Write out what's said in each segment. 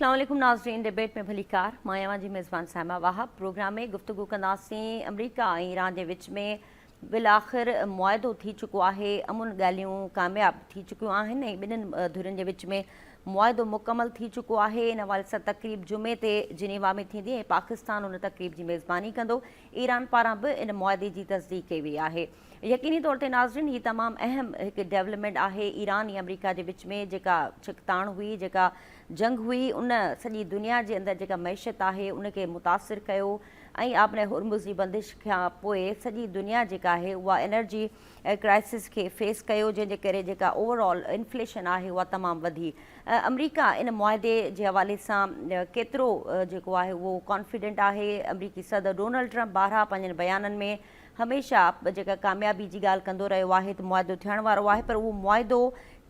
अस्सलाम वालेकुम नाज़रीन, डिबेट में भली कार मायावा जी मेज़बान साइमा वाहब प्रोग्राम में गुफ्तगू कंदासीं। अमरीका ऐं ईरान जे विच में बिलाख़िर मुआहिदो थी चुको है। अमुन ॻाल्हियूं कामयाब थी चुकियूं आहिनि ऐं ॿिन्हिनि धुरियुनि जे विच में मुआहिदो मुकमल थी चुको है। इन हवाले सां तक़रीब जुमे ते जिनेवा में थींदी ऐं पाकिस्तान उन तक़रीब की मेज़बानी कंदो। ईरान पारां भी इन मुआहिदे की तस्दीक कई वई है। यकीनी तौर ते नाज़रीन ये तमाम अहम एक डेवलपमेंट है। ईरान ऐं अमरीका के विच में जेका छिकताण हुई, जेका जंग हुई, उन सॼी दुनिया के अंदर जेका मैशत है उनके मुतासिर कयो ऐं आपने हुरमुज़ जी बंदिश खां पोइ सॼी दुनिया जेका है वह एनर्जी क्राइसिस के फेस कयो, जंहिंजे करे जेका ओवरऑल इन्फ्लेशन है वह तमाम वधी। अमरीका इन मुआहिदे के हवाले सां केतिरो जेको आहे उहो कॉन्फिडेंट है। अमरीकी सदर डोनाल्ड ट्रंप बारहा पंहिंजनि बयाननि में हमेशह जेका कामयाबी की ॻाल्हि कंदो रहियो आहे त मुआहिदो थियण वारो आहे, पर उहो मुआहिदो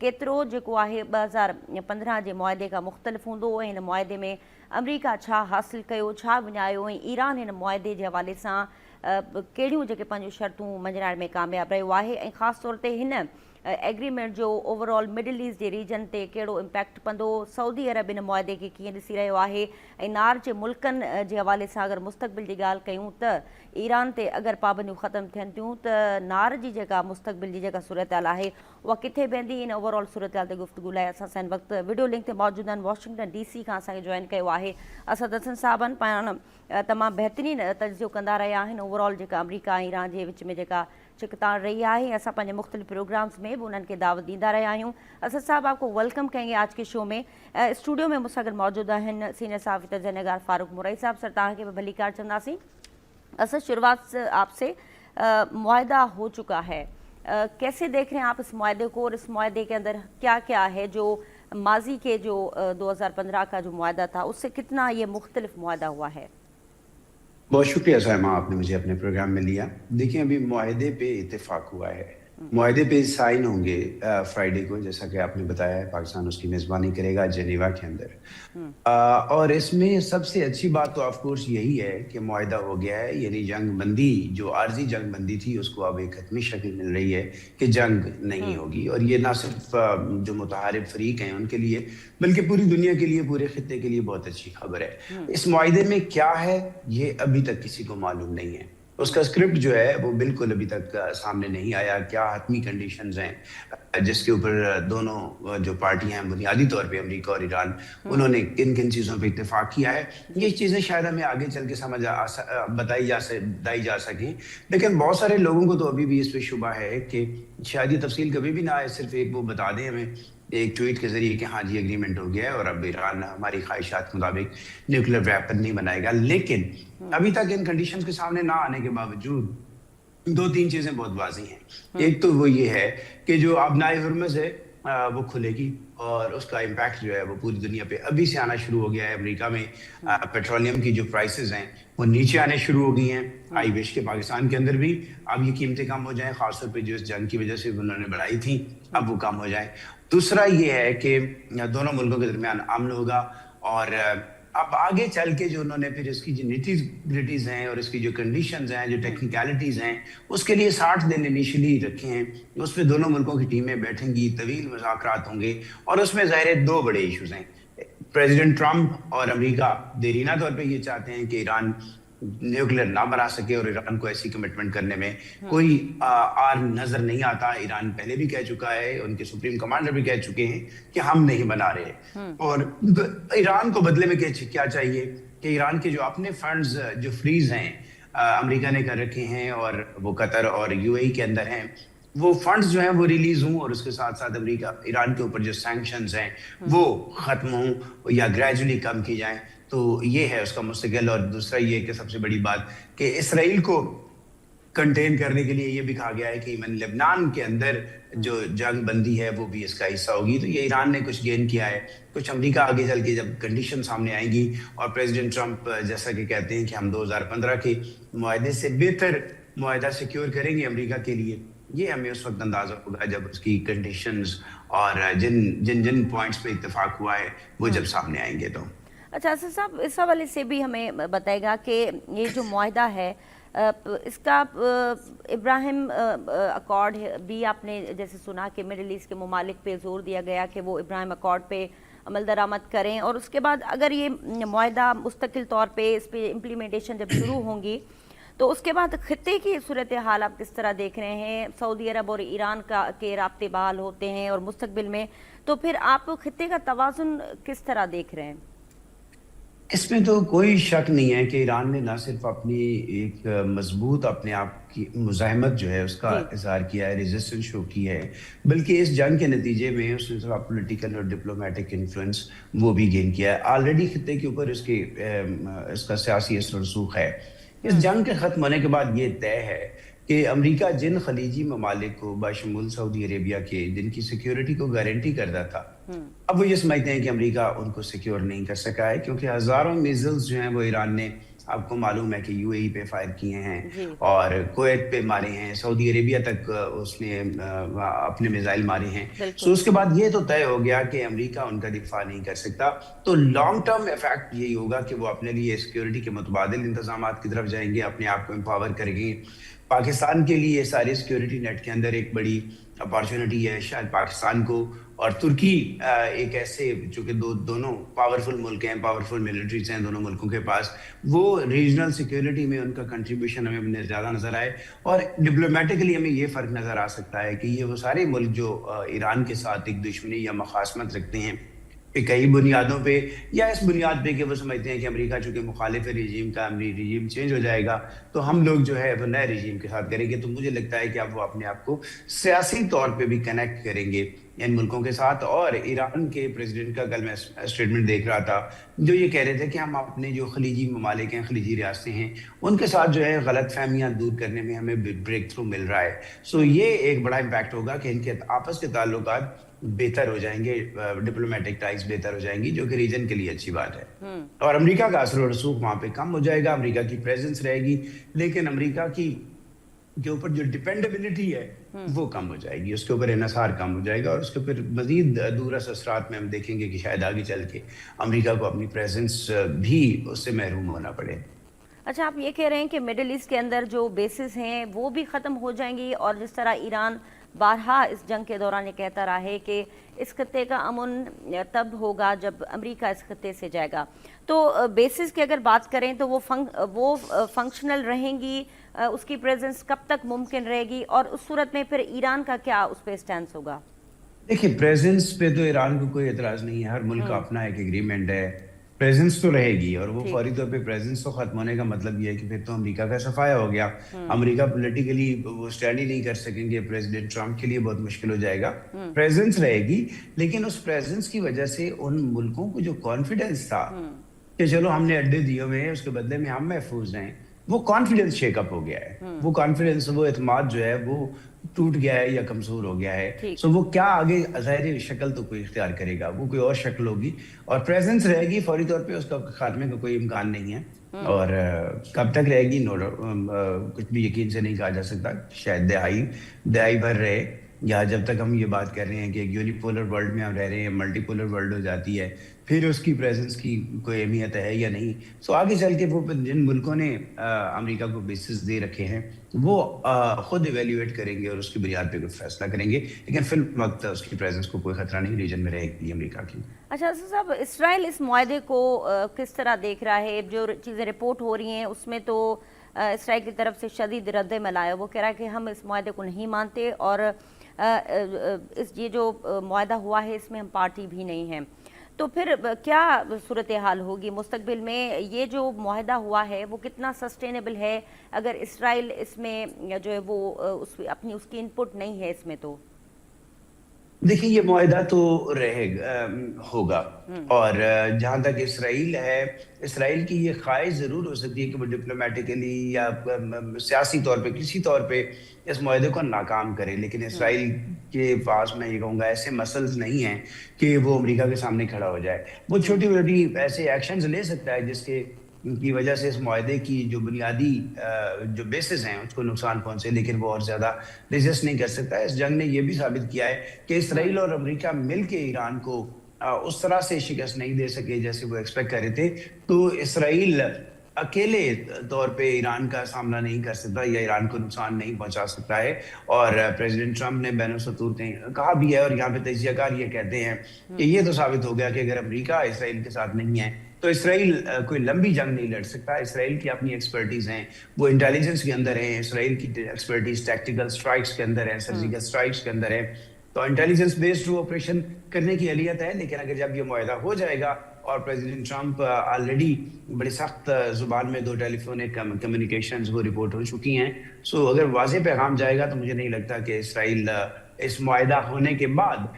केतिरो जेको आहे 2015 जे मुआहिदे खां मुख़्तलिफ़ हूंदो ऐं हिन मुआहिदे में अमरीका छा हासिल कयो, छा विञायो ऐं ईरान हिन मुआहिदे जे हवाले सां कहिड़ियूं जेके पंहिंजूं शर्तूं मञाइण में कामयाब रहियो आहे ऐं ख़ासि तौर ते हिन एग्रीमेंट जो ओवरऑल मिडल ईस्ट के रीजन ते कहिड़ो इम्पैक्ट पवंदो, सऊदी अरब इन मुआहिदे खे कीअं ॾिसी रहियो आहे ऐं नार जे मुल्कनि जे हवाले सां अगरि मुस्तक़बिल जी ॻाल्हि कयूं त ईरान ते अगरि पाबंदियूं ख़तमु थियनि थियूं त नार जी जेका मुस्तक़बिल जी जेका सूरत हाल आहे उहा किथे वेंदी। इन ओवरऑल सूरत हाल ते गुफ़्तगू लाइ असां सां वक़्तु वीडियो लिंक ते मौजूदु आहिनि। वॉशिंगटन DC खां असांखे जॉइन कयो आहे असद हसन साहबनि। पाण तमामु बहितरीन तजियो कंदा रहिया आहिनि। ओवरऑल जेका अमरीका ऐं ईरान जे विच में जेका चिकताण रही है, असां पंहिंजे मुख़्तलिफ़ प्रोग्राम्स में भी उन्हनि खे दावत दींदा रहिया आहियूं। असद साहब, आपको वेलकम कहेंगे आज के शो में। स्टूडियो में मुझसे अगर मौजूद हैं सीनियर साहब तजनगार फारूक मुरई साहब। सर तव्हांखे भी भली कार चवंदासीं। असद, शुरुआत आपसे। मुआहिदा हो चुका है, कैसे देख रहे हैं आप इस मुआहिदे को और इस मुआहिदे के अंदर क्या क्या है जो माजी के जो 2015 का जो मुआहिदा था उससे कितना ये मुख्तलिफ मुआहिदा हुआ है? बहुत शुक्रिया साइमा, आपने मुझे अपने प्रोग्राम में लिया। देखिए, अभी मुआहिदे पे इत्तेफाक हुआ है। मुआहिदे पे साइन होंगे फ्राइडे को, जैसा कि आपने बताया है। पाकिस्तान उसकी मेज़बानी करेगा जेनेवा के अंदर। और इसमें सबसे अच्छी बात तो ऑफ कोर्स यही है कि मुआहिदा हो गया है, यानी जंग बंदी जो आर्जी जंग बंदी थी उसको अब एक हतमी शक्ल मिल रही है कि जंग नहीं होगी। और ये ना सिर्फ जो मुतहारिब फरीक हैं उनके लिए, बल्कि पूरी दुनिया के लिए, पूरे खित्ते के लिए बहुत अच्छी खबर है। इस मुआहिदे में क्या है ये अभी तक किसी को मालूम नहीं है। उसका स्क्रिप्ट जो है वो बिल्कुल अभी तक सामने नहीं आया। क्या हतमी कंडीशंस हैं जिसके ऊपर दोनों जो पार्टियां हैं, बुनियादी तौर पे अमेरिका और ईरान, उन्होंने किन किन चीज़ों पे इत्तेफाक किया है। ये चीज़ें शायद हमें आगे चल के बताई जा सकें। लेकिन बहुत सारे लोगों को तो अभी भी इस पे शुबा है कि शायद ये तफसील कभी भी ना आए, सिर्फ एक वो बता दें हमें एक ट्वीट के जरिए कि हाँ जी एग्रीमेंट हो गया है और अब ईरान हमारी ख्वाहिशात के मुताबिक न्यूक्लियर वेपन नहीं बनाएगा। लेकिन अभी तक इन कंडीशंस के सामने ना आने के बावजूद दो तीन चीजें बहुत वाज़ी हैं। एक तो वो ये है कि जो आबनाए हुर्मुज़ है वो खुलेगी और उसका इम्पैक्ट जो है वो पूरी दुनिया पे अभी से आना शुरू हो गया है। अमेरिका में पेट्रोलियम की जो प्राइसेस हैं वो नीचे आने शुरू हो गई हैं। आई विश के पाकिस्तान के अंदर भी अब ये कीमतें कम हो जाएं, खासतौर पे जो इस जंग की वजह से उन्होंने बढ़ाई थी अब वो कम हो जाएं। दूसरा ये है कि दोनों मुल्कों के दरमियान अमन होगा और अब आगे चल के जो उन्होंने फिर इसकी जो नीटीज हैं और इसकी जो कंडीशंस हैं, जो टेक्निकलिटीज हैं, उसके लिए 60 दिन इनिशियली रखे हैं। उस पर दोनों मुल्कों की टीमें बैठेंगी, तवील मुज़ाकरात होंगे और उसमें ज़ाहिर दो बड़े इशूज हैं। प्रेसिडेंट ट्रंप और अमेरिका देरीना तौर पे ये चाहते हैं कि ईरान न्यूक्लियर ना बना सके और ईरान को ऐसी कमिटमेंट करने में कोई आर नजर नहीं आता। ईरान पहले भी कह चुका है, उनके सुप्रीम कमांडर भी कह चुके हैं कि हम नहीं बना रहे। और ईरान को बदले में क्या चाहिए कि ईरान के जो अपने फंड्स जो फ्रीज हैं अमेरिका ने कर रखे हैं और वो कतर और यूएई के अंदर हैं, वो फंड्स जो हैं वो रिलीज हों और उसके साथ साथ अमेरिका ईरान के ऊपर जो सैंक्शंस हैं वो खत्म हों या ग्रेजुअली कम की जाएं। तो ये है उसका मुस्तकिल। और दूसरा ये कि सबसे बड़ी बात कि इसराइल को कंटेन करने के लिए ये भी कहा गया है कि इवन लेबनान के अंदर जो जंग बंदी है वो भी इसका हिस्सा होगी। तो ये ईरान ने कुछ गेन किया है, कुछ अमेरिका आगे चल के जब कंडीशन सामने आएंगी और प्रेसिडेंट ट्रंप जैसा कि कहते हैं कि हम 2015 के मुआहिदे से बेहतर मुआहिदा सिक्योर करेंगे अमेरिका के लिए, ये हमें उस वक्त अंदाजा होगा जब उसकी कंडीशंस और जिन जिन जिन पॉइंट्स पे इत्तेफाक हुआ है वो जब सामने आएंगे। तो अच्छा असद साहब, इस हवाले से भी हमें बताएगा कि ये जो मुआहिदा है इसका इब्राहिम अकॉर्ड भी आपने जैसे सुना कि मिडिल ईस्ट के ममालिक पे जोर दिया गया कि वो इब्राहिम अकॉर्ड पे अमल दरामद करें, और उसके बाद अगर ये मुआहदा मुस्तकिल तौर पे इस पे इम्प्लीमेंटेशन जब शुरू होंगी तो उसके बाद खित्ते की सूरत हाल आप किस तरह देख रहे हैं? सऊदी अरब और ईरान के राब्ते बहाल होते हैं और मुस्तकबिल में, तो फिर आप खित्ते का तवाज़ुन किस तरह देख रहे हैं? इसमें तो कोई शक नहीं है कि ईरान ने ना सिर्फ अपनी एक मजबूत अपने आप की मुज़ाहमत जो है उसका जी। इजहार किया है, रेजिस्टेंस शो की है, बल्कि इस जंग के नतीजे में उसने थोड़ा पॉलिटिकल और डिप्लोमेटिक इन्फ्लुएंस वो भी गेन किया है। ऑलरेडी खित्ते के ऊपर इसका सियासी असर रसूख है। इस जंग के खत्म होने के बाद ये तय है कि अमेरिका जिन खलीजी ममालिक को बशमूल सऊदी अरेबिया के जिनकी सिक्योरिटी को गारंटी करता था, अब वो ये समझते हैं कि अमेरिका उनको सिक्योर नहीं कर सका है, क्योंकि हजारों मिसाइल्स जो हैं वो ईरान ने, आपको मालूम है कि यूएई पे फायर किए हैं जी। और कुवैत पे मारे हैं, सऊदी अरेबिया तक उसने अपने मिसाइल मारे हैं। सो बिल्कुल। उसके बाद ये तो तय हो गया कि अमेरिका उनका दिफा नहीं कर सकता। तो लॉन्ग टर्म इफेक्ट यही होगा कि वो अपने लिए सिक्योरिटी के मुतबादिल इंतजाम की तरफ जाएंगे, अपने आप को एम्पावर करेंगे। पाकिस्तान के लिए सारे सिक्योरिटी नेट के अंदर एक बड़ी अपॉर्चुनिटी है शायद पाकिस्तान को, और तुर्की एक ऐसे, चूंकि दोनों पावरफुल मुल्क हैं, पावरफुल मिलिट्रीज हैं दोनों मुल्कों के पास, वो रीजनल सिक्योरिटी में उनका कंट्रीब्यूशन हमें ज़्यादा नजर आए। और डिप्लोमेटिकली हमें ये फ़र्क नज़र आ सकता है कि ये वो सारे मुल्क जो ईरान के साथ एक दुश्मनी या मखासमत रखते हैं कई बुनियादों पे, या इस बुनियाद पे कि वो समझते हैं कि अमेरिका चूंकि मुखालिफ रिजीम का, रिजीम चेंज हो जाएगा तो हम लोग जो है वो नए रिजीम के साथ करेंगे। तो मुझे लगता है कि अब वो अपने आप को सियासी तौर पे भी कनेक्ट करेंगे इन मुल्कों के साथ। और ईरान के प्रेसिडेंट का कल मैं स्टेटमेंट देख रहा था, जो ये कह रहे थे कि हम अपने जो खलीजी ममालिक हैं, खलीजी रियासतें हैं, उनके साथ जो है गलत फहमियाँ दूर करने में हमें ब्रेक थ्रू मिल रहा है। सो ये एक बड़ा इम्पैक्ट होगा कि इनके आपस के ताल्लुकात बेहतर हो जाएंगे, डिप्लोमेटिक टाइज बेहतर हो जाएंगी, जो कि रीजन के लिए अच्छी बात है। और अमेरिका का असर और रसूख वहां पे कम हो जाएगा, अमेरिका की प्रेजेंस रहेगी, लेकिन अमेरिका की के ऊपर जो डिपेंडेबिलिटी है वो कम हो जाएगी, उसके ऊपर इन्हिसार कम हो जाएगा, और उसके ऊपर मजीद दूरस असरात में हम देखेंगे कि शायद आगे चल के अमेरिका को अपनी प्रेजेंस भी उससे महरूम होना पड़े। अच्छा, आप ये कह रहे हैं कि मिडिल ईस्ट के अंदर जो बेसिस हैं वो भी ख़त्म हो जाएंगी, और जिस तरह ईरान बारहा इस जंग के दौरान ये कहता रहा है कि इस खत्ते का अमन तब होगा जब अमेरिका इस खत्ते से जाएगा, तो बेसिस की अगर बात करें तो वो फंक्शनल रहेंगी, उसकी प्रेजेंस कब तक मुमकिन रहेगी, और उस सूरत में फिर ईरान का क्या उस पर स्टैंड होगा? देखिए, प्रेजेंस पे तो ईरान को कोई एतराज नहीं है, हर मुल्क का अपना एक एग्रीमेंट है, प्रेजेंस तो रहेगी। और वो ठीक। फौरी तौर पे प्रेजेंस तो खत्म होने का मतलब ये है कि फिर तो अमेरिका का सफाया हो गया। अमेरिका पॉलिटिकली वो स्टैंड ही नहीं कर सकेंगे, प्रेसिडेंट ट्रम्प के लिए बहुत मुश्किल हो जाएगा। प्रेजेंस रहेगी, लेकिन उस प्रेजेंस की वजह से उन मुल्कों को जो कॉन्फिडेंस था कि चलो हमने अड्डे दिए हुए हैं, उसके बदले में हम महफूज रहें, वो कॉन्फिडेंस शेकअप हो गया है। वो कॉन्फिडेंस, वो एतमाद जो है वो टूट गया है या कमजोर हो गया है। सो वो क्या आगे ज़ाहिर शक्ल तो कोई इख्तियार करेगा, वो कोई और शक्ल होगी, और प्रेजेंस रहेगी फौरी तौर पे, उसका खात्मे का कोई इम्कान नहीं है। और कब तक रहेगी कुछ भी यकीन से नहीं कहा जा सकता। शायद दहाई भर रहे, या जब तक हम ये बात कर रहे हैं कि एक यूनिपोलर वर्ल्ड में हम रह रहे हैं, मल्टीपोलर वर्ल्ड हो जाती है, फिर उसकी प्रेजेंस की कोई अहमियत है या नहीं। सो आगे चल के वो जिन मुल्कों ने अमेरिका को बेसिस दे रखे हैं वो खुद इवेल्युएट करेंगे और उसकी बुनियाद पे कोई फैसला करेंगे, लेकिन फिल वक्त उसकी प्रेजेंस को कोई खतरा नहीं रीजन में रहेगी अमेरिका की। अच्छा साहब, इसराइल इस मुआहदे को किस तरह देख रहा है? जो चीज़ें रिपोर्ट हो रही हैं उसमें तो इसराइल की तरफ से शदीद रद्द-ए-अमल आया, वो कह रहा है कि हम इस मुआहदे को नहीं मानते, और ये जो मुआहदा हुआ है इसमें हम पार्टी भी नहीं हैं। तो फिर क्या सूरत हाल होगी मुस्तकबिल में? ये जो मुआहदा हुआ है वो कितना सस्टेनेबल है अगर इसराइल इसमें जो है वो उसकी इनपुट नहीं है इसमें? तो देखिए, ये मुआहदा तो होगा, और जहां तक इसराइल है, इसराइल की ये ख्वाहिश जरूर हो सकती है कि वो डिप्लोमेटिकली या सियासी तौर पे किसी तौर पे इस मुआहदे को नाकाम करे, लेकिन इसराइल के पास मैं ये कहूँगा ऐसे मसल्स नहीं हैं कि वो अमेरिका के सामने खड़ा हो जाए। वो छोटी मोटी ऐसे एक्शंस ले सकता है जिसके की वजह से इस मुआहदे की जो बुनियादी जो बेसिस हैं उसको नुकसान पहुंचे, लेकिन वो और ज्यादा रेजिस्ट नहीं कर सकता। इस जंग ने ये भी साबित किया है कि इसराइल और अमेरिका मिलकर ईरान को उस तरह से शिकस्त नहीं दे सके जैसे वो एक्सपेक्ट कर रहे थे। तो इसराइल अकेले तौर पे ईरान का सामना नहीं कर सकता या ईरान को नुकसान नहीं पहुंचा सकता है। और प्रेसिडेंट ट्रंप ने बैन सतूर ने कहा भी है, और यहाँ पे तजियाकार ये कहते हैं कि ये तो साबित हो गया कि अगर अमेरिका इसराइल के साथ नहीं है तो इसराइल कोई लंबी जंग नहीं लड़ सकता। इसराइल की अपनी एक्सपर्टीज हैं, वो इंटेलिजेंस के अंदर है, इसराइल की एक्सपर्टीज टैक्टिकल स्ट्राइक्स के अंदर है, सर्जिकल स्ट्राइक्स के अंदर है। तो इंटेलिजेंस बेस्ड ऑपरेशन करने की अहलियत है। लेकिन अगर जब ये मुआहदा हो जाएगा और प्रेसिडेंट ट्रंप ऑलरेडी बड़ी सख्त जुबान में 2 टेलीफोनिक कम्युनिकेशंस वो रिपोर्ट हो चुकी हैं, सो अगर वाज़ेह पैगाम जाएगा तो मुझे नहीं लगता कि इसराइल इस मुआहदा होने के बाद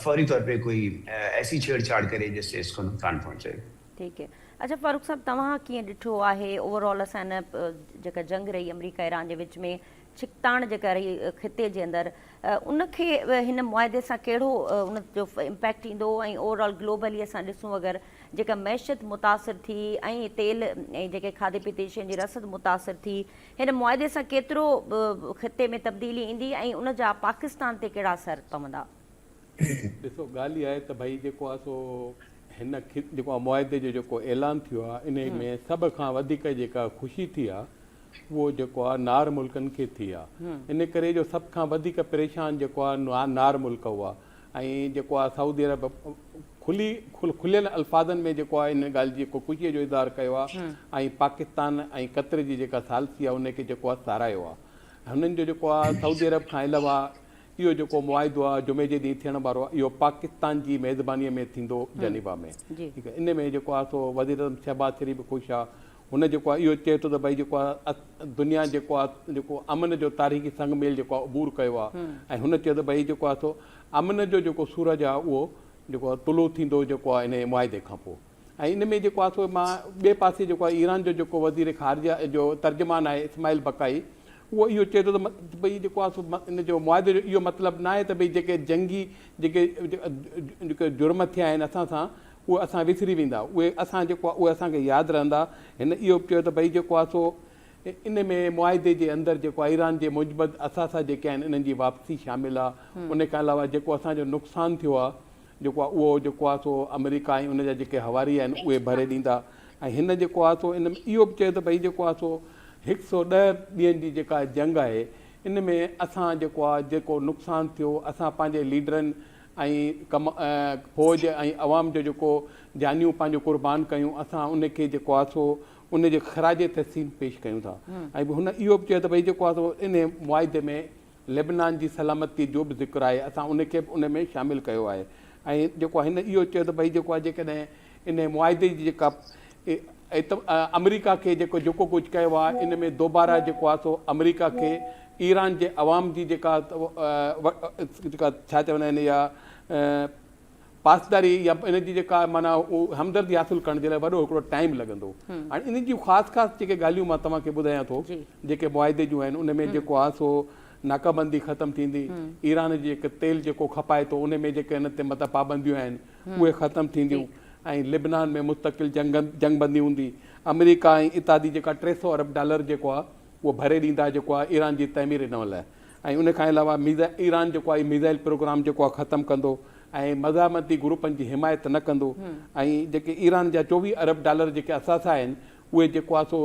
फौरी तौर पे कोई ऐसी छेड़छाड़ करे जिससे इसको नुकसान पहुंचे। ठीक है। अच्छा फारूक साहब, तव्हां कीअं ॾिठो आहे ओवरऑल असां हिन जेका जंग रही अमेरिका ईरान जे विच में, छिकताण जेका रही खिते जे अंदरि, उनखे हिन मुआहदे सां कहिड़ो उन जो इम्पैक्ट ईंदो ऐं ओवरऑल ग्लोबली असां ॾिसूं अगरि जेका मैशियत मुतासिर थी ऐं तेल ऐं जेके खाधे पीते शयुनि जी रसद मुतासिर थी, हिन मुआहदे सां केतिरो खिते में तब्दीली ईंदी ऐं उन जा पाकिस्तान ते कहिड़ा असर पवंदा? ॾिसो, ॻाल्हि इहा आहे त भई जेको आहे सो हिन जेको आहे मुआहदे जो जेको ऐलान थियो आहे इन में सभ खां वधीक जेका ख़ुशी थी आहे उहो जेको आहे नार मुल्कनि खे थी आहे। इन करे जो सभ खां वधीक परेशान जेको आहे नार मुल्क हुआ, ऐं जेको आहे सऊदी अरब खुलियल अल्फाज़नि में जेको आहे इन ॻाल्हि जी जेको ख़ुशीअ जो इज़हार कयो आहे ऐं पाकिस्तान ऐं कतर जी जेका सालसी आहे उनखे जेको आहे सारायो आहे। हुननि जो जेको आहे सऊदी अरब खां अलावा इहो जेको मुआहिदो आहे जुमे जे ॾींहुं थियण वारो आहे, इहो पाकिस्तान जी मेज़बानीअ में थींदो जनीबा में। ठीकु आहे। इन में जेको आहे सो वज़ीर आज़म शहबाज शरीफ़ ख़ुशि आहे। हुन जेको आहे इहो चए थो त भई जेको आहे दुनिया जेको आहे जेको अमन जो तारीख़ी संगमेल जेको आहे उबूर कयो आहे, ऐं हुन चयो त भई जेको आहे सो अमन जो जेको सूरज आहे उहो जेको आहे तुलो थींदो जेको आहे इन मुआहिदे खां पोइ। ऐं इन में जेको आहे सो मां ॿिए पासे जेको आहे ईरान जो जेको वज़ीर ख़ारिजा जो तर्जुमान आहे इस्माइल बकाई, उहो इहो चए थो त भई जेको आहे सो इन जो मुआहिदे जो इहो मतिलबु न आहे त भई जेके जंगी जेके जुर्म थिया आहिनि असां सां उहे असां विसरी वेंदा, उहे असां जेको आहे उहे असांखे यादि रहंदा। हिन इहो चयो त भई जेको आहे सो इन में मुआहिदे जे अंदरि जेको आहे ईरान जे मुजबत असासा जेके आहिनि इन्हनि जी वापसी शामिलु आहे। उन खां अलावा जेको असांजो नुक़सानु थियो आहे जेको आहे उहो जेको आहे सो अमेरिका ऐं उन जा जेके हवारी आहिनि उहे भरे ॾींदा। ऐं हिन जेको आहे सो इन में इहो बि चयो त भई जेको आहे सो 110 ॾींहंनि जी जेका जंग आहे इन में असां जेको आहे जेको नुक़सानु थियो असां पंहिंजे लीडरनि ऐं फ़ौज ऐं अवाम जो जेको जानियूं पंहिंजो क़ुर्बान कयूं, असां उनखे जेको आहे सो उन जे ख़राज तहसीन पेश कयूं था। ऐं हुन इहो बि चयो त भई जेको आहे सो इन मुआहिदे में लेबनान जी सलामती जो बि ज़िक्र आहे, असां उनखे बि उन में शामिलु कयो आहे। ऐं जेको आहे हिन इहो चयो त भई जेको आहे जेकॾहिं इन मुआहिदे जी जेका अमेरिका खे जेको कुझु कयो आहे इन में दोबारा जेको आहे सो अमेरिका खे ईरान जे अवाम जी जेका छा चवंदा आहिनि या पासदारी या इन जी जेका माना हमदर्दी हासिलु करण जे लाइ वॾो हिकिड़ो टाइम लॻंदो। हाणे इन जूं ख़ासि जेके ॻाल्हियूं मां तव्हांखे ॿुधायां थो जेके मुआहिदे जूं आहिनि उन में जेको आहे सो नाकाबंदी ख़तमु थींदी, ईरान जी जेके तेल जेको खपाए थो उन में जेके हिन ते मतिलबु पाबंदियूं आहिनि उहे ख़तमु थींदियूं, ऐं लिबनान में मुस्तक़िल जंगबंदी हूंदी। अमेरिका ऐं इतादी जेका $300 अरब जेको आहे उहो भरे ॾींदा जेको आहे ईरान जी तइमीर न लाइ। ऐं उन खां अलावा ईरान जेको आहे मिज़ाइल प्रोग्राम जेको आहे ख़तमु कंदो ऐं मज़ामती ग्रुपनि जी हिमायत न कंदो। ऐं जेके ईरान जा $24 अरब जेके असासा आहिनि उहे जेको आहे सो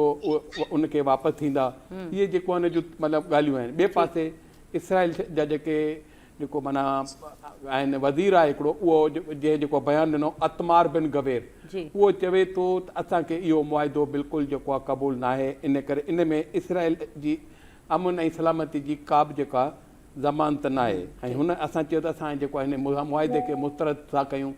उनखे वापसि थींदा। इहे जेको आहे जूं मतिलबु ॻाल्हियूं आहिनि। ॿिए पासे इसराइल जा जेको माना आहिनि वज़ीर आहे हिकिड़ो, उहो जंहिं जेको बयानु ॾिनो अतमार बिन गवेर, उहो चवे थो त असांखे इहो मुआहिदो बिल्कुलु जेको आहे क़बूल न आहे। इन करे इन में इसराइल जी अमन ऐं सलामती जी का बि जेका ज़मानत न आहे। ऐं हुन असां चयो त असां जेको आहे हिन मुआहिदे खे मुस्तरद था कयूं।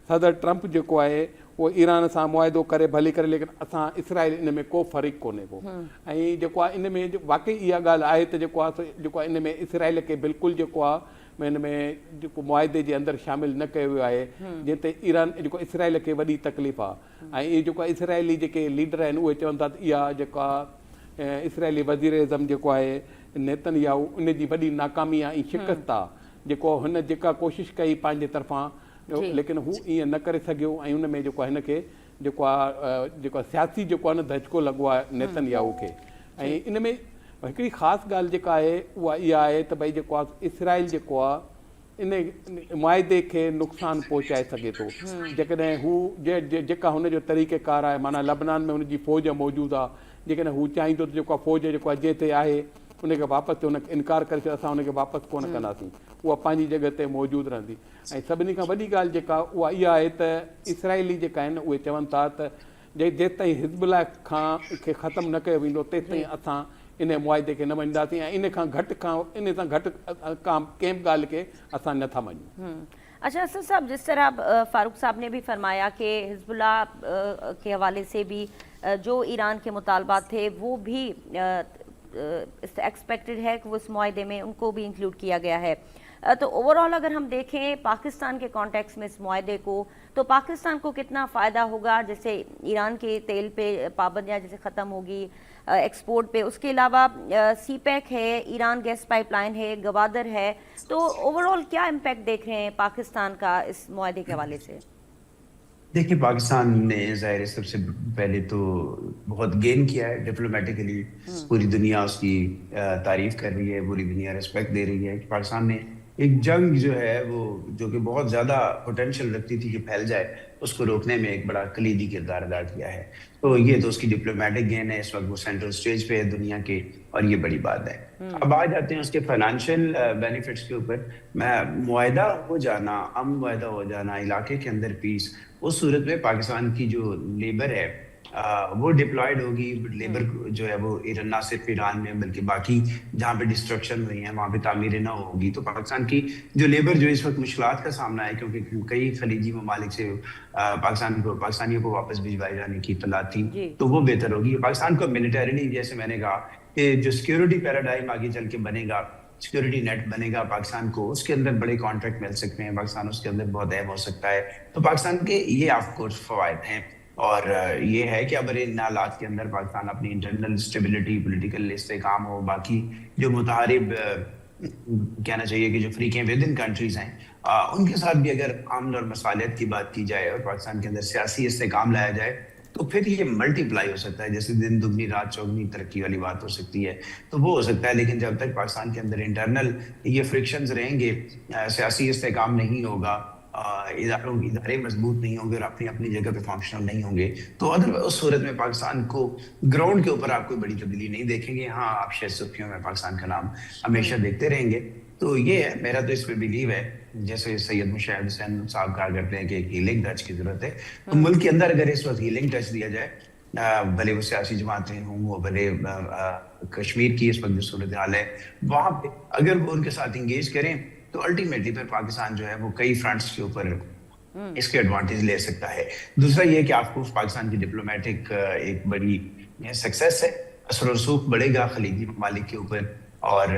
सदर ट्रंप जेको आहे उहो ईरान सां मुआहिदो करे भली करे, लेकिन असां इसराइल इन में को फ़र्क़ु कोन्हे को। ऐं जेको आहे इन में वाक़ई इहा ॻाल्हि आहे त जेको आहे जेको आहे इन में इसराइल खे बिल्कुलु जेको आहे हिन में जेको मुआहिदे जे अंदरि शामिलु न कयो वियो आहे, जंहिं ते ईरान जेको इसराइल खे वॾी तकलीफ़ आहे। ऐं इहे जेको आहे इसराइली जेके लीडर आहिनि उहे चवनि था त इहा जेका इसराइली वज़ीर आज़म जेको आहे नेतन्याहू उन जी वॾी नाकामी आहे ऐं शिकस्त आहे। जेको हुन जेका कोशिशि कई पंहिंजे तरफ़ां, लेकिन हू ईअं न करे सघियो ऐं उन में जेको आहे हिनखे जेको आहे सियासी जेको आहे न धचको लॻो आहे नेतन्याहू खे। ऐं इन में हिकिड़ी ख़ासि ॻाल्हि जेका आहे उहा इहा आहे त भई जेको आहे इसराइल जेको आहे इन मुआदे खे नुक़सानु पहुचाए सघे थो जेकॾहिं हू जेका हुनजो तरीक़ेकार आहे माना लबनान में हुनजी फ़ौज मौजूदु आहे जेकॾहिं हू चाहींदो त जेको आहे फ़ौज जेको अॼु ते आहे उनखे वापसि हुन इनकार करे छॾ असां हुनखे वापसि कोन कंदासीं उहा पंहिंजी जॻह ते मौजूदु रहंदी ऐं सभिनी खां वॾी ॻाल्हि जेका उहा इहा आहे त इसराइली जेका आहिनि उहे चवनि था त जेसि ताईं हिज़बुल्लाह खे ख़तमु न कयो वेंदो तेसि ताईं असां इन मुआदे खे न मञींदासीं ऐं इन सां घटि कंहिं बि ॻाल्हि खे असां नथा मञूं। अच्छा असद साहब, जिस तरह फारूक साहब ने भी फरमाया कि हिजबुल्लाह के हवाले से भी जो ईरान के मुतालबात थे वो भी एक्सपेक्टेड है कि वो इस मुआहदे में उनको भी इंक्लूड किया गया है। तो ओवरऑल अगर हम देखें पाकिस्तान के कॉन्टेक्स्ट में इस मुआहदे को, तो पाकिस्तान को कितना फ़ायदा होगा? जैसे ईरान के तेल पे पाबंदियाँ जैसे ख़त्म होगी एक्सपोर्ट पे, उसके अलावा सी पैक है, ईरान गैस पाइपलाइन है, गवादर है, तो ओवरऑल क्या इम्पैक्ट देख रहे हैं पाकिस्तान का इस मुआहदे के हवाले से? देखिए, पाकिस्तान ने ज़ाहिर है सबसे पहले तो बहुत गेन किया है डिप्लोमेटिकली। पूरी दुनिया उसकी तारीफ कर रही है, पूरी दुनिया रिस्पेक्ट दे रही है कि पाकिस्तान ने एक जंग जो है वो जो कि बहुत ज़्यादा पोटेंशियल रखती थी कि फैल जाए, उसको रोकने में एक बड़ा कलीदी किरदार अदा किया है। तो ये तो उसकी डिप्लोमेटिक गेन है, इस वक्त वो सेंट्रल स्टेज पे है दुनिया के, और ये बड़ी बात है। अब आ जाते हैं उसके फाइनेंशियल बेनिफिट्स के ऊपर। मुआहदा हो जाना, अमन मुआहदा हो जाना, इलाके के अंदर पीस, उस सूरत में पाकिस्तान की जो लेबर है वो डिप्लॉयड होगी। लेबर जो है वो ना सिर्फ ईरान में बल्कि बाकी जहाँ पे डिस्ट्रक्शन हुई है वहाँ पे तामीरें ना होगी, तो पाकिस्तान की जो लेबर जो इस वक्त मुश्किलात का सामना है, क्योंकि कई खलीजी ममालिक से पाकिस्तानियों को वापस भिजवाए जाने की इत्तला थी, तो वो बेहतर होगी। पाकिस्तान को मिलिटरीली, जैसे मैंने कहा कि जो सिक्योरिटी पैराडाइम आगे चल के बनेगा, सिक्योरिटी नेट बनेगा पाकिस्तान को, उसके अंदर बड़े कॉन्ट्रैक्ट मिल सकते हैं, पाकिस्तान उसके अंदर बहुत अहम हो सकता है। तो पाकिस्तान के ये ऑफकोर्स फवायद हैं, और ये है कि अब इन हालात के अंदर पाकिस्तान अपनी इंटरनल स्टेबिलिटी, पॉलिटिकल इस्तेहकाम हो, बाकी जो मुतारिब कहना चाहिए कि जो फ्रीकें विद इन कंट्रीज हैं उनके साथ भी अगर अमन और मसालियत की बात की जाए और पाकिस्तान के अंदर सियासी इस्तेहकाम लाया जाए, तो फिर ये मल्टीप्लाई हो सकता है। जैसे दिन दुगनी रात चौगनी तरक्की वाली बात हो सकती है, तो वो हो सकता है। लेकिन जब तक पाकिस्तान के अंदर इंटरनल ये फ्रिक्शंस रहेंगे, सियासी इस्तेहकाम नहीं होगा, इदारे मजबूत नहीं होंगे और अपनी अपनी जगह पे फंक्शनल नहीं होंगे, तो अदर उस सूरत में पाकिस्तान को ग्राउंड के ऊपर आप कोई बड़ी तब्दीली नहीं देखेंगे। हाँ, आप शेर सुर्खियों में पाकिस्तान का नाम हमेशा देखते रहेंगे। तो ये है, मेरा तो इस पर बिलीव है। जैसे सैयद मुशर्रफ हुसैन साहब कहा करते हैं कि एक हीलिंग टच की जरूरत है, तो मुल्क के अंदर अगर इस वक्त हीलिंग टच दिया जाए, भले वो सियासी जमातें हों, वो भले कश्मीर की इस वक्त जो सूरत हाल है वहां पे अगर वो उनके साथ इंगेज करें, तो अल्टीमेटली फिर पाकिस्तान जो है वो कई फ्रंट्स के ऊपर इसके एडवांटेज ले सकता है। दूसरा ये कि आपको पाकिस्तान की डिप्लोमेटिक एक बड़ी सक्सेस है, असर और रसूख बढ़ेगा खलीजी ममालिक के ऊपर, और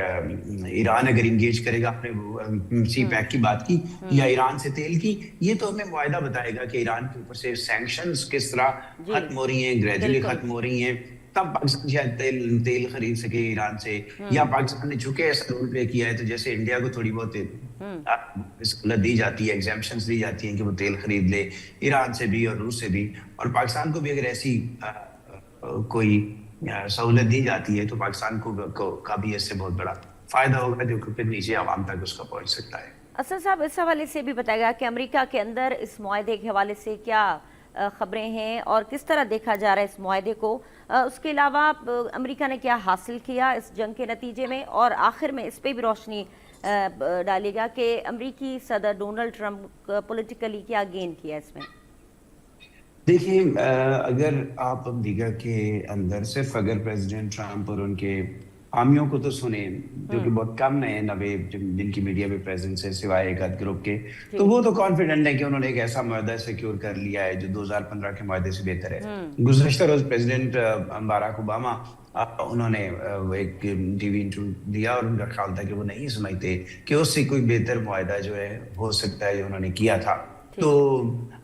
ईरान अगर इंगेज करेगा, अपने सी पैक की बात की या ईरान से तेल की, ये तो हमें मुआहदा बताएगा कि ईरान के ऊपर से सैंक्शंस किस तरह खत्म हो रही हैं, ग्रेजुअली खत्म हो रही हैं, तब पाकिस्तान शायद तेल खरीद सके ईरान से। या पाकिस्तान ने चुके ऐसा रोल प्ले किया है, तो जैसे इंडिया को थोड़ी बहुत सहूलत दी जाती है, एग्जाम्पशंस दी जाती हैं कि वो तेल खरीद ले ईरान से भी और रूस से भी, और पाकिस्तान को भी अगर ऐसी कोई सहूलत दी जाती है, तो पाकिस्तान का भी इससे बहुत बड़ा फायदा होगा, जो फिर नीचे आवाम तक उसका पहुंच सकता है। असद साहब, इस हवाले से भी बताएगा कि अमेरिका के अंदर इस मुआहदे के हवाले से क्या खबरें हैं और किस तरह देखा जा रहा है इस मुआहदे को। उसके अलावा अमेरिका ने क्या हासिल किया इस जंग के नतीजे में, और आखिर में इस पर भी रोशनी डालेगा कि अमेरिकी सदर डोनाल्ड ट्रंप पॉलिटिकली क्या गेन किया इसमें। देखिए, अगर आप अमेरिका के अंदर सिर्फ अगर प्रेसिडेंट ट्रंप और उनके हामियों को तो सुने, जो कि बहुत कम है, 90 जिनकी मीडिया में प्रेजेंस है सिवाय एक आध ग्रुप के, तो वो तो कॉन्फिडेंट है कि उन्होंने एक ऐसा मुआहदा सिक्योर कर लिया है जो 2015 के मुआहदे से बेहतर है। गुज़श्ता रोज प्रेसिडेंट बाराक ओबामा उन्होंने एक टीवी इंटरव्यू दिया और उनका ख्याल था कि वो नहीं समझते कि उससे कोई बेहतर मुआहदा जो है हो सकता है जो उन्होंने किया था। तो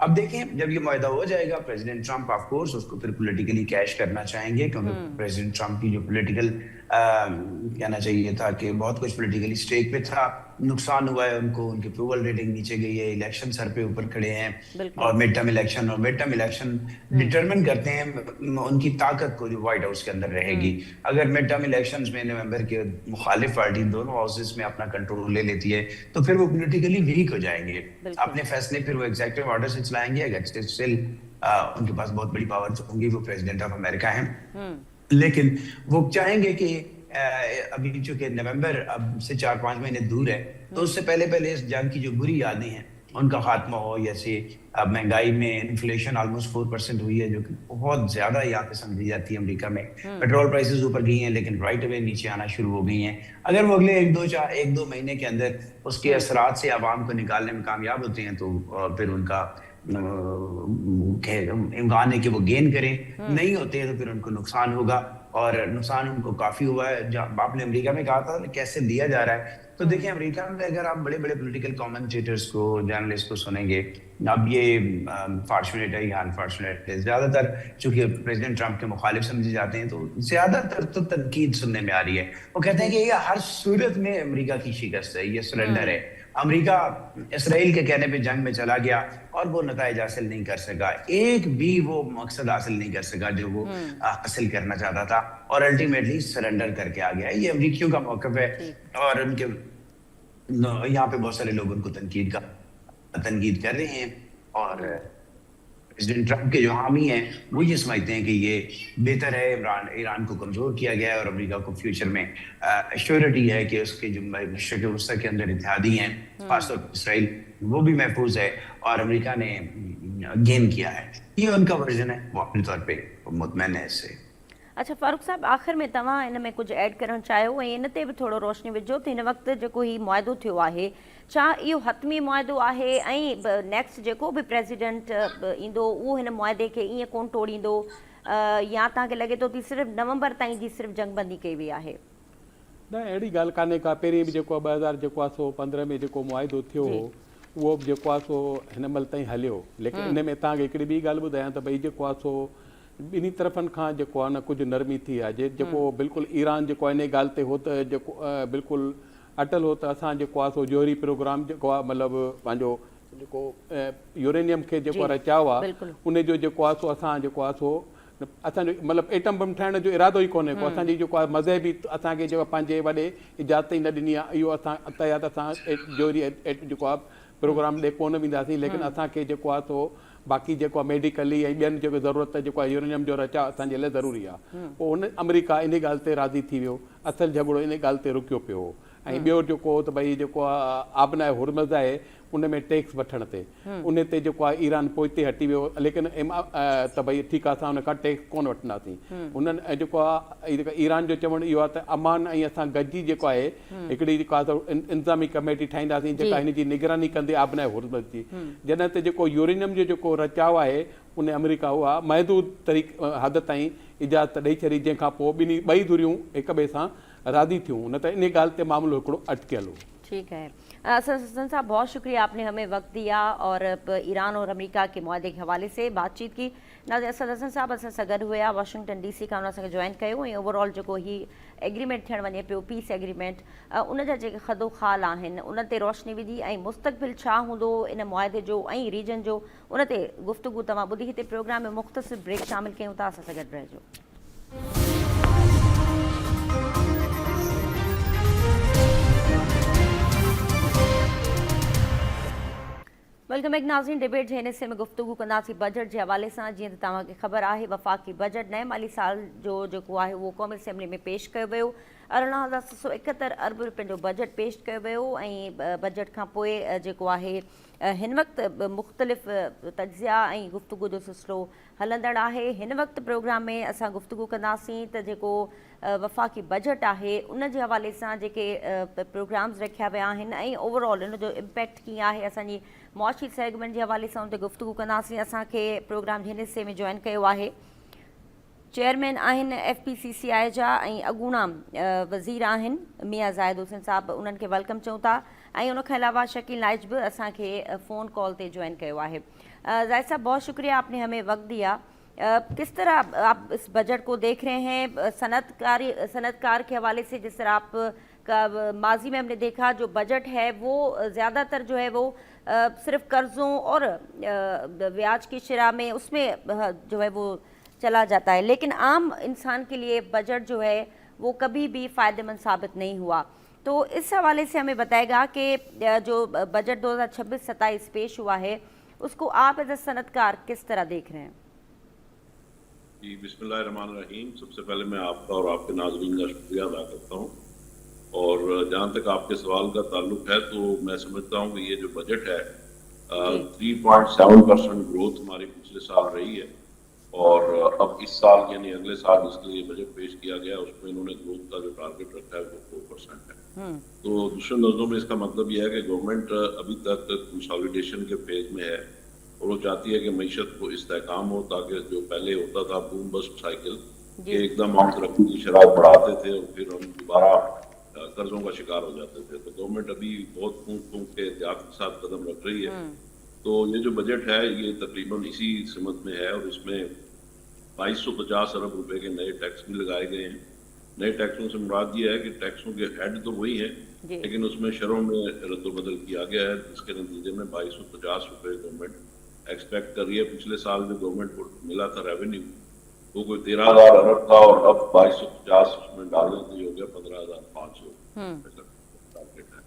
अब देखें, जब ये मुआहदा हो जाएगा, प्रेसिडेंट ट्रंप ऑफ कोर्स उसको फिर पॉलिटिकली कैश करना चाहेंगे, क्योंकि प्रेसिडेंट ट्रंप की जो पॉलिटिकल कहना चाहिए था कि बहुत कुछ पॉलिटिकली स्टेक पे था, नुकसान हुआ है उनको, उनकी अप्रूवल रेटिंग नीचे गई है, इलेक्शन सर पे ऊपर खड़े हैं, बिल्कुल। और मिड टर्म इलेक्शन डिटरमिन करते हैं उनकी ताकत को जो व्हाइट हाउस के अंदर रहेगी। अगर मिड टर्म इलेक्शंस में नवंबर के मुखालिफ पार्टी दोनों हाउसेस में अपना कंट्रोल ले लेती है तो फिर वो पॉलिटिकली वीक हो जाएंगे, बिल्कुल। अपने फैसले फिर वो एग्जीक्यूटिव ऑर्डर से चलाएंगे। अगर स्टिल उनके पास बहुत बड़ी पावर होंगी, वो प्रेसिडेंट ऑफ अमेरिका हैं, लेकिन वो चाहेंगे कि अभी चूंकि नवंबर अब से 4-5 महीने दूर है, तो उससे पहले पहले इस जंग की जो बुरी यादें हैं उनका खात्मा हो। जैसे अब महंगाई में इन्फ्लेशन ऑलमोस्ट 4% हुई है, जो कि बहुत ज्यादा यहाँ पे समझी जाती है अमेरिका में। पेट्रोल प्राइसेस ऊपर गई हैं, लेकिन राइट अवे नीचे आना शुरू हो गई हैं। अगर वो अगले 1-2 महीने के अंदर उसके असरात से आवाम को निकालने में कामयाब होते हैं तो फिर उनका इम्कान है कि वो गेन करें। नहीं होते हैं तो फिर उनको नुकसान होगा, और नुकसान उनको काफी हुआ है। आपने अमेरिका में कहा था कैसे लिया जा रहा है, तो देखिए अमेरिका में अगर आप बड़े बड़े पॉलिटिकल कमेंटेटर्स को, जर्नलिस्ट को सुनेंगे, अब ये फॉर्चुनेट है या अनफॉर्चुनेट है, ज्यादातर चूंकि प्रेसिडेंट ट्रंप के मुखालिफ समझे जाते हैं तो ज्यादातर तो तनकीद सुनने में आ रही है। वो कहते हैं कि ये हर सूरत में अमेरिका की शिकस्त है, ये सरेंडर है। अमेरिका इसराइल के कहने पे जंग में चला गया और वो नताइज हासिल नहीं कर सका, एक भी वो मकसद हासिल नहीं कर सका जो वो हासिल करना चाहता था, और अल्टीमेटली सरेंडर करके आ गया। ये अमेरिकियों का मौकफ है, और उनके यहाँ पे बहुत सारे लोग उनको तनकीद कर रहे हैं, और प्रेसिडेंट ट्रंप के जो हामी हैं वो ये समझते हैं कि ये बेहतर है, ईरान को कमजोर किया गया है और अमेरिका को फ्यूचर में श्योरिटी है कि उसके जो मशरिक़ वस्ती के अंदर इत्तेहादी हैं, खासतौर पर इसराइल, वो भी महफूज है और अमेरिका ने गेन किया है। ये उनका वर्जन है, वो अपने तौर पे मुतमैन है इससे। अच्छा फारूक साहब, आख़िर में तव्हां इन में कुछ ऐड करणु चाहियो ऐं इन ते बि थोरो रोशनी विझो त हिन वक़्तु जेको ही मुआहिदो थियो आहे, छा इहो हतमी मुआहिदो आहे ऐं नेक्स्ट जेको बि प्रेसिडेंट ईंदो उहो हिन मुआहिदे खे ईअं कोन तोड़ींदो, या तव्हांखे लॻे थो कि सिर्फ़ु नवंबर ताईं जी सिर्फ़ु जंगबंदी कई वई आहे? न, अहिड़ी ॻाल्हि कान्हे का। पहिरीं बि जेको 2015 में जेको मुआहिदो थियो हो उहो बि जेको आहे सो हिन महिल ताईं हलियो, लेकिन इन में तव्हांखे हिकिड़ी ॿी ॻाल्हि ॿुधायां त भई जेको आहे सो ॿिन्ही तरफ़नि खां जेको आहे न कुझु नरमी थी आहे। जेको बिल्कुलु ईरान जेको आहे इन ॻाल्हि ते हो त जेको बिल्कुलु अटल हो त असां जेको आहे सो जोहरी प्रोग्राम जेको आहे मतिलबु पंहिंजो जेको यूरेनियम खे जेको रचायो आहे उनजो जेको आहे सो असां जेको आहे सो असांजो मतिलबु एटम बम ठाहिण जो इरादो ई कोन्हे को। असांजी जेको आहे मज़हबी असांखे जेको पंहिंजे वॾे इजाज़त ई न ॾिनी आहे, इहो असां तया त असां जोहरी जेको आहे प्रोग्राम ॾे कोन वेंदासीं, लेकिन असांखे जेको आहे सो बाक़ी जेको आहे मेडिकली ऐं ॿियनि जेको ज़रूरत जेको आहे यूरेनियम जो रचाव असांजे लाइ ज़रूरी आहे। पोइ उन अमेरिका इन ॻाल्हि ते राज़ी थी वियो, असुलु झगड़ो इन ॻाल्हि ते रुकियो पियो हो। ऐं ॿियो जेको त भई जेको आहे आबनाए हुरमज़ आहे उन में टैक्स वठण ते, उन ते जेको आहे ईरान पोइ हिते हटी वियो, लेकिन त भई ठीकु आहे असां उन खां टैक्स कोन वठंदासीं। उन्हनि जेको आहे ईरान जो चवणु इहो आहे त अमान ऐं असां गॾिजी जेको आहे हिकिड़ी जेको आहे इंतज़ामी कमेटी ठाहींदासीं जेका हिन जी निगरानी कंदी आबनाए हुरमज़ जी। जॾहिं त जेको यूरेनियम जो जेको रचाव आहे उन अमेरिका उहा महदूद हद ताईं इजाज़त ॾेई छॾी, जंहिंखां पोइ ॿई धुरियूं हिक ॿिए सां राज़ी थियूं, न त इन ॻाल्हि ते मामलो हिकिड़ो अटकियल हो। ठीक है हसन साहब, बहुत शुक्रिया, आपने हमें वक्त दिया और ईरान और अमेरिका के मुआहदे के हवाले से बातचीत की। नाज़रीन, असद हसन साहब असां सां गॾु हुया वाशिंगटन DC खां, उन जॉइन कयो ऐं ओवरऑल जेको ही एग्रीमेंट थियण वञे पियो, पीस एग्रीमेंट, उन जा जेके ख़दो ख़ाल आहिनि उन ते रोशनी विझी ऐं मुस्तक़बिल छा हूंदो इन मुआहदे जो ऐं रीजन जो, उन ते गुफ़्तगू तव्हां ॿुधी। हिते प्रोग्राम में मुख़्तसिर ब्रेक शामिल कयूं था, असां सां गॾु रहिजो। वेलकम बैक नाज़रीन, डिबेट जे हिन हिस्से में गुफ्तगू कंदासीं बजट जे हवाले सां। जीअं त तव्हांखे ख़बर आहे, वफ़ाक़ी बजट नए माली साल जो जेको आहे उहो क़ौमी असेंबली में पेश कयो वियो। 18,771 अरब रुपयनि जो बजट पेश कयो वियो ऐं बजट खां पोइ जेको आहे हिन वक़्तु मुख़्तलिफ़ तज्ज़िया ऐं गुफ्तगू जो सिलसिलो हलंदड़ आहे। हिन वक़्तु प्रोग्राम में असां गुफ्तगू कंदासीं त जेको वफ़ाक़ी बजट आहे उन जे हवाले सां जेके प्रोग्राम्स रखिया विया आहिनि ऐं ओवरऑल इन जो इम्पैक्ट कीअं आहे, असांजी मुआशी सेगमेंट जे हवाले सां उन ते गुफ्तगू कंदासीं। असांखे प्रोग्राम जे हिन हिस्से में जॉइन कयो आहे चेयरमैन आहिनि FPCCI जा ऐं अॻूणा वज़ीर आहिनि मियां ज़ाहिद हुसैन साहब, उन्हनि खे वेलकम चऊं था। ऐं उनखां अलावा शकील नाइज बि असांखे फ़ोन कॉल ते जॉइन कयो आहे। ज़ाहिद साहब, बहुत शुक्रिया, आपने हमें वक्त दिया। किस तरह आप इस बजट को देख रहे हैं? सनतकार के हवाले से जिस तरह आप का माजी में हमने देखा, जो बजट है वो ज़्यादातर जो है वो सिर्फ कर्ज़ों और ब्याज की शरह में उसमें जो है वो चला जाता है, लेकिन आम इंसान के लिए बजट जो है वो कभी भी फ़ायदेमंद साबित नहीं हुआ। तो इस हवाले से हमें बताएगा कि जो बजट 2026-27 पेश हुआ है उसको आप एज ए सनतकार किस तरह देख रहे हैं? जी, बिस्मिल्लाहिर्रहमानिर्रहीम। सबसे पहले मैं आपका और आपके नाज़रीन का शुक्रिया अदा करता हूँ। और जहाँ तक आपके सवाल का ताल्लुक है तो मैं समझता हूँ कि ये जो बजट है 3.7% ग्रोथ हमारी पिछले साल रही है, और अब इस साल यानी अगले साल जिसके लिए बजट पेश किया गया उसमें इन्होंने ग्रोथ का जो टारगेट रखा है वो 4% है। तो दूसरे लफ्जों में इसका मतलब यह है कि गवर्नमेंट अभी तक कंसोलिडेशन के फेज में है और वो चाहती है कि मईशत को इस्तेहकाम हो, ताकि जो पहले होता था बूम बस्ट साइकिल कि एकदम हम तरक्की की शराब बढ़ाते थे और फिर हम दोबारा कर्जों का शिकार हो जाते थे। तो गवर्नमेंट अभी बहुत फूंक के एहतियात के साथ कदम रख रही है। तो ये जो बजट है ये तकरीबन इसी सिमत में है और इसमें 2250 अरब रुपए के नए टैक्स भी लगाए गए हैं। नए टैक्सों से मुराद ये है कि टैक्सों के हेड तो वही हैं, लेकिन उसमें शरों में रद्दबदल किया गया है, जिसके नतीजे में 2250 रुपए गवर्नमेंट एक्सपेक्ट कर रही है। पिछले साल जो गवर्नमेंट को मिला था रेवेन्यू वो कोई 13,000 अरब था और अब 2250 उसमें डालने से हो गया 15,500 टारगेट है।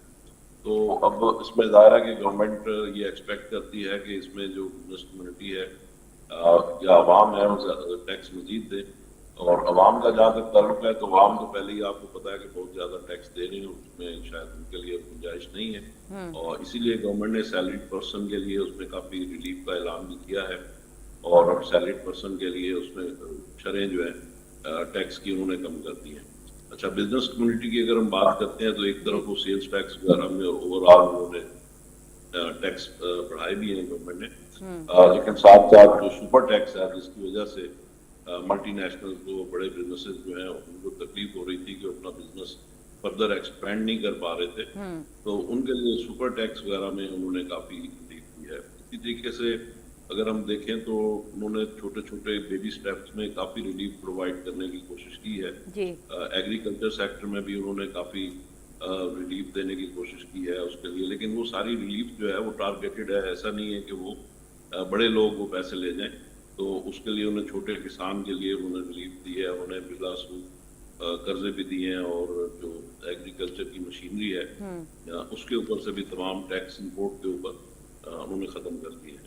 तो अब इसमें जाहिर है कि गवर्नमेंट ये एक्सपेक्ट करती है कि इसमें जो बिजनेस कम्युनिटी है या आवाम है वो टैक्स मजीद दे। और आवाम का जहाँ तक ताल्लुक है तो आवाम तो पहले ही आपको पता है कि बहुत ज्यादा टैक्स दे रही है, उसमें शायद उनके लिए गुंजाइश नहीं है, और इसीलिए गवर्नमेंट ने सैलरीड पर्सन के लिए उसमें काफी रिलीफ का ऐलान भी किया है। और अब सैलरीड पर्सन के लिए उसमें शरें जो है टैक्स की उन्होंने कम कर दी है। अच्छा, बिजनेस कम्युनिटी की अगर हम बात करते हैं तो एक तरफ वो सेल्स टैक्स वगैरह में ओवरऑल उन्होंने टैक्स बढ़ाए भी हैं गवर्नमेंट ने, लेकिन साथ साथ जो सुपर टैक्स है जिसकी वजह से मल्टीनेशनल को बड़े बिजनेसेस जो हैं उनको तकलीफ हो रही थी कि अपना बिजनेस फर्दर एक्सपेंड नहीं कर पा रहे थे, तो उनके लिए सुपर टैक्स वगैरह में उन्होंने काफी रिलीफ दी है। इसी तरीके से अगर हम देखें तो उन्होंने छोटे छोटे बेबी स्टेप्स में काफी रिलीफ प्रोवाइड करने की कोशिश की है। एग्रीकल्चर सेक्टर में भी उन्होंने काफी रिलीफ देने की कोशिश की है उसके लिए, लेकिन वो सारी रिलीफ जो है वो टारगेटेड है, ऐसा नहीं है कि वो बड़े लोग वो पैसे ले जाएं। तो उसके लिए उन्हें छोटे किसान के लिए उन्होंने रिलीफ दी है, उन्हें बिला सूद कर्जे भी दिए हैं, और जो एग्रीकल्चर की मशीनरी है उसके ऊपर से भी तमाम टैक्स इंपोर्ट के ऊपर उन्होंने खत्म कर दिए हैं।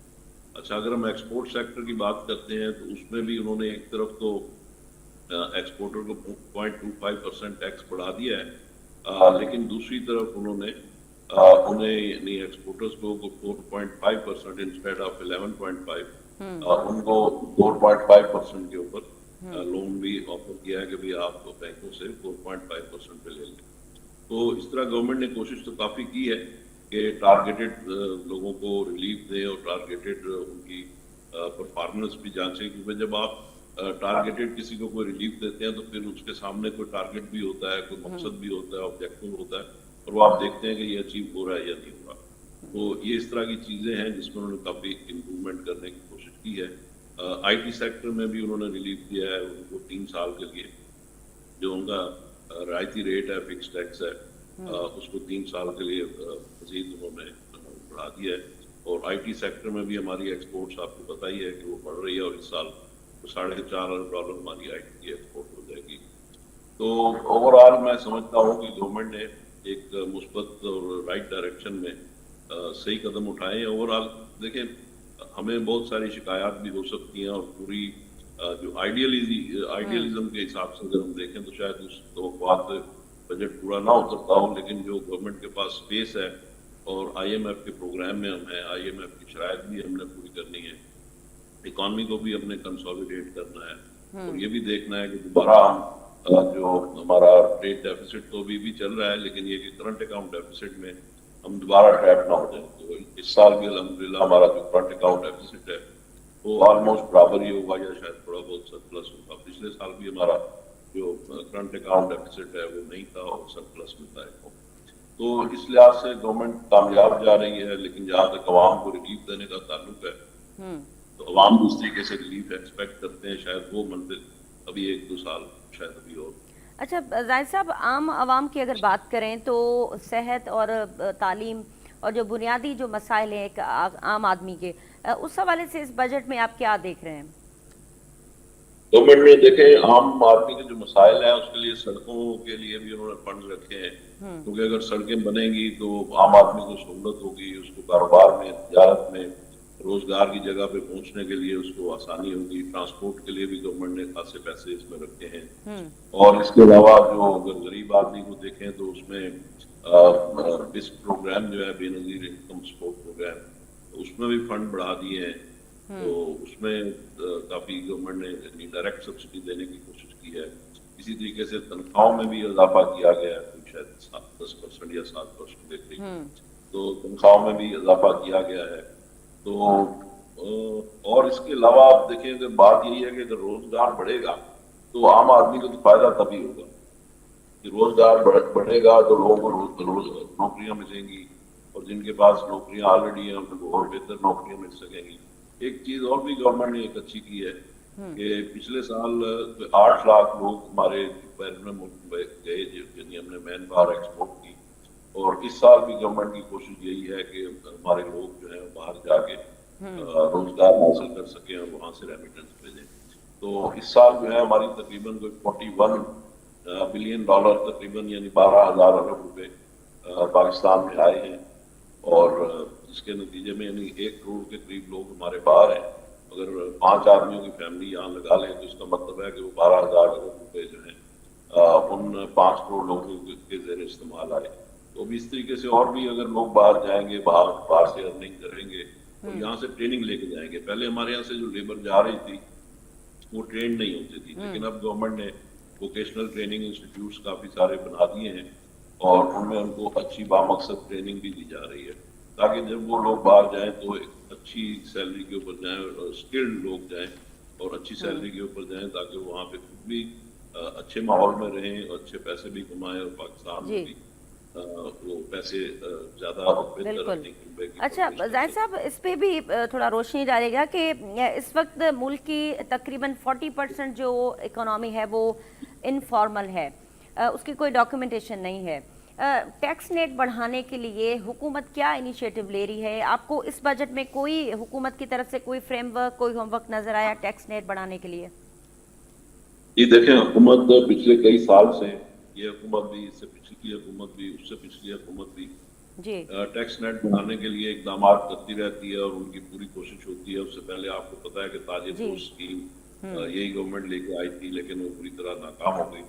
अच्छा, अगर हम एक्सपोर्ट सेक्टर की बात करते हैं तो उसमें भी उन्होंने एक तरफ तो एक्सपोर्टर को 0.25% टैक्स बढ़ा दिया है, लेकिन दूसरी तरफ उन्होंने उन्हें यानी एक्सपोर्टर्स को 4.5% इंस्टेड ऑफ 11.5 उनको 4.5% के ऊपर लोन भी ऑफर किया है कि भाई आप बैंकों से 4.5% पे ले लें। तो इस तरह गवर्नमेंट ने कोशिश तो काफी की है कि टारगेटेड लोगों को रिलीफ दें और टारगेटेड उनकी परफॉर्मेंस भी जांचें, क्योंकि जब आप टारगेटेड किसी को कोई रिलीफ देते हैं तो फिर उसके सामने कोई टारगेट भी होता है, कोई मकसद भी होता है, ऑब्जेक्टिव होता है, और वो आप देखते हैं कि ये अचीव हो रहा है या नहीं हो रहा। तो ये इस तरह की चीजें हैं जिसमें उन्होंने काफी इम्प्रूवमेंट करने की कोशिश की है। IT सेक्टर में भी उन्होंने रिलीफ दिया है उनको 3 साल के लिए, जो उनका रायती रेट है, फिक्स टैक्स है, उसको 3 साल के लिए मजीद उन्होंने बढ़ा दिया है। और IT सेक्टर में भी हमारी एक्सपोर्ट्स आपको पता ही है कि वो बढ़ रही है, और इस साल $4.5 अरब हमारी IT की एक्सपोर्ट हो जाएगी। तो ओवरऑल मैं समझता हूँ कि गवर्नमेंट ने एक मुस्बत और राइट डायरेक्शन में सही कदम उठाए हैं। ओवरऑल देखें, हमें बहुत सारी शिकायत भी हो सकती हैं, और पूरी जो आइडियलिज्म के हिसाब से अगर हम देखें तो शायद उस तो बजट पूरा ना हो सकता हो, लेकिन जो गवर्नमेंट के पास स्पेस है और IMF के प्रोग्राम में हम हैं, IMF की शराइत भी हमने पूरी करनी है, इकॉनमी को भी हमने कंसोलिडेट करना है, और ये भी देखना है कि दोबारा हम जो हमारा ट्रेड डेफिसिट तो अभी चल रहा है, लेकिन ये कि करंट अकाउंट डेफिसिट में हम दोबारा ट्रैप ना हो जाए। तो इस साल भी अल्हम्दुलिल्लाह हमारा जो करंट अकाउंट डेफिसिट है वो ऑलमोस्ट बराबर ही होगा या शायद थोड़ा बहुत सरप्लस होगा। पिछले साल भी हमारा जो करंट अकाउंट डेफिसिट है वो नहीं था और सरप्लस में था। तो इस लिहाज से गवर्नमेंट कामयाब जा रही है, लेकिन जहाँ तक अवाम को रिलीफ देने का ताल्लुक है तो अवाम भी उस तरीके से रिलीफ एक्सपेक्ट करते हैं, शायद वो मंजिल अभी 1-2 साल शायद अभी और। अच्छा जाहिद साहब, आम आवाम की अगर बात करें तो सेहत और तालीम और जो बुनियादी जो मसाइल हैं एक आम आदमी के, उस हवाले से इस बजट में आप क्या देख रहे हैं? गवर्नमेंट ने देखें आम आदमी के जो मसाइल है उसके लिए सड़कों के लिए भी उन्होंने फंड रखे हैं, क्योंकि अगर सड़कें बनेंगी तो आम आदमी को सहूलत होगी, उसको कारोबार में, तजारत में, रोजगार की जगह पे पहुंचने के लिए उसको आसानी होगी। ट्रांसपोर्ट के लिए भी गवर्नमेंट ने खासे पैसे इसमें रखे हैं। और इसके अलावा जो अगर गरीब आदमी को देखें तो उसमें इस प्रोग्राम जो है बेनजीर इनकम सपोर्ट प्रोग्राम, उसमें भी फंड बढ़ा दिए हैं। तो उसमें काफी गवर्नमेंट ने डायरेक्ट सब्सिडी देने की कोशिश की है। इसी तरीके से तनख्वाहों में भी इजाफा किया गया है, शायद 10% या 7% के करीब, तो तनख्वाहों में भी इजाफा किया गया है। तो और इसके अलावा आप देखें कि बात यही है कि अगर रोजगार बढ़ेगा तो आम आदमी को तो फायदा तभी होगा कि रोजगार बढ़ेगा तो लोगों को नौकरियां मिलेंगी, और जिनके पास नौकरियां ऑलरेडी हैं उनको और बेहतर नौकरियां मिल सकेंगी। एक चीज और भी गवर्नमेंट ने एक अच्छी की है कि पिछले साल 8 लाख लोग हमारे बैरून मुल्क गए जिन्हें हमने मैन पावर एक्सपोर्ट की, और इस साल भी गवर्नमेंट की कोशिश यही है कि हमारे लोग जो है बाहर जाके रोजगार हासिल कर सकें और वहां से रेमिटेंस भेजें। तो इस साल जो है हमारी तकरीबन कोई 41 बिलियन डॉलर, तकरीबन यानी 12,000 अरब रुपए पाकिस्तान में आए हैं, और इसके नतीजे में यानी 1 करोड़ के करीब लोग हमारे बाहर हैं। अगर 5 आदमियों की फैमिली यहाँ लगा लें तो इसका मतलब है कि वो 12,000 करोड़ रुपए जो है उन 5 करोड़ लोगों के जेर इस्तेमाल आए। तो भी इस तरीके से और भी अगर लोग बाहर जाएंगे, बाहर से अर्निंग करेंगे, तो यहाँ से ट्रेनिंग लेके जाएंगे। पहले हमारे यहाँ से जो लेबर जा रही थी वो ट्रेन नहीं होती थी, लेकिन अब गवर्नमेंट ने वोकेशनल ट्रेनिंग इंस्टीट्यूट्स काफी सारे बना दिए हैं, और उनमें उनको अच्छी बामकसद ट्रेनिंग भी दी जा रही है, ताकि जब वो लोग बाहर जाएं तो एक अच्छी सैलरी के ऊपर जाएं, और स्किल्ड लोग जाएं और अच्छी सैलरी के ऊपर जाएं, ताकि वो वहाँ पे खुद भी अच्छे माहौल में रहें और अच्छे पैसे भी कमाएं, और पाकिस्तान में भी वो पैसे ज्यादा बिल्कुल। अच्छा जाहिद साहब, इस पे भी थोड़ा रोशनी डालेगा कि इस वक्त मुल्क की तकरीबन 40% जो इकोनॉमी है वो इनफॉर्मल है, उसकी कोई डॉक्यूमेंटेशन नहीं है। टैक्स नेट बढ़ाने के लिए हुकूमत क्या इनिशिएटिव ले रही है? आपको इस बजट में कोई हुकूमत की तरफ से कोई फ्रेमवर्क, कोई होमवर्क नजर आया टैक्स नेट बढ़ाने के लिए? ये देखें, हुकूमत पिछले कई साल से, ये हुकूमत भी, इससे पिछली हुकूमत भी, उससे पिछली हुकूमत भी जी टैक्स नेट बढ़ाने के लिए इकदाम करती रहती है, और उनकी पूरी कोशिश होती है। उससे पहले आपको पता है कि ताजिर पोस्ट स्कीम यही गवर्नमेंट लेके आई थी, लेकिन वो पूरी तरह नाकाम हो गई।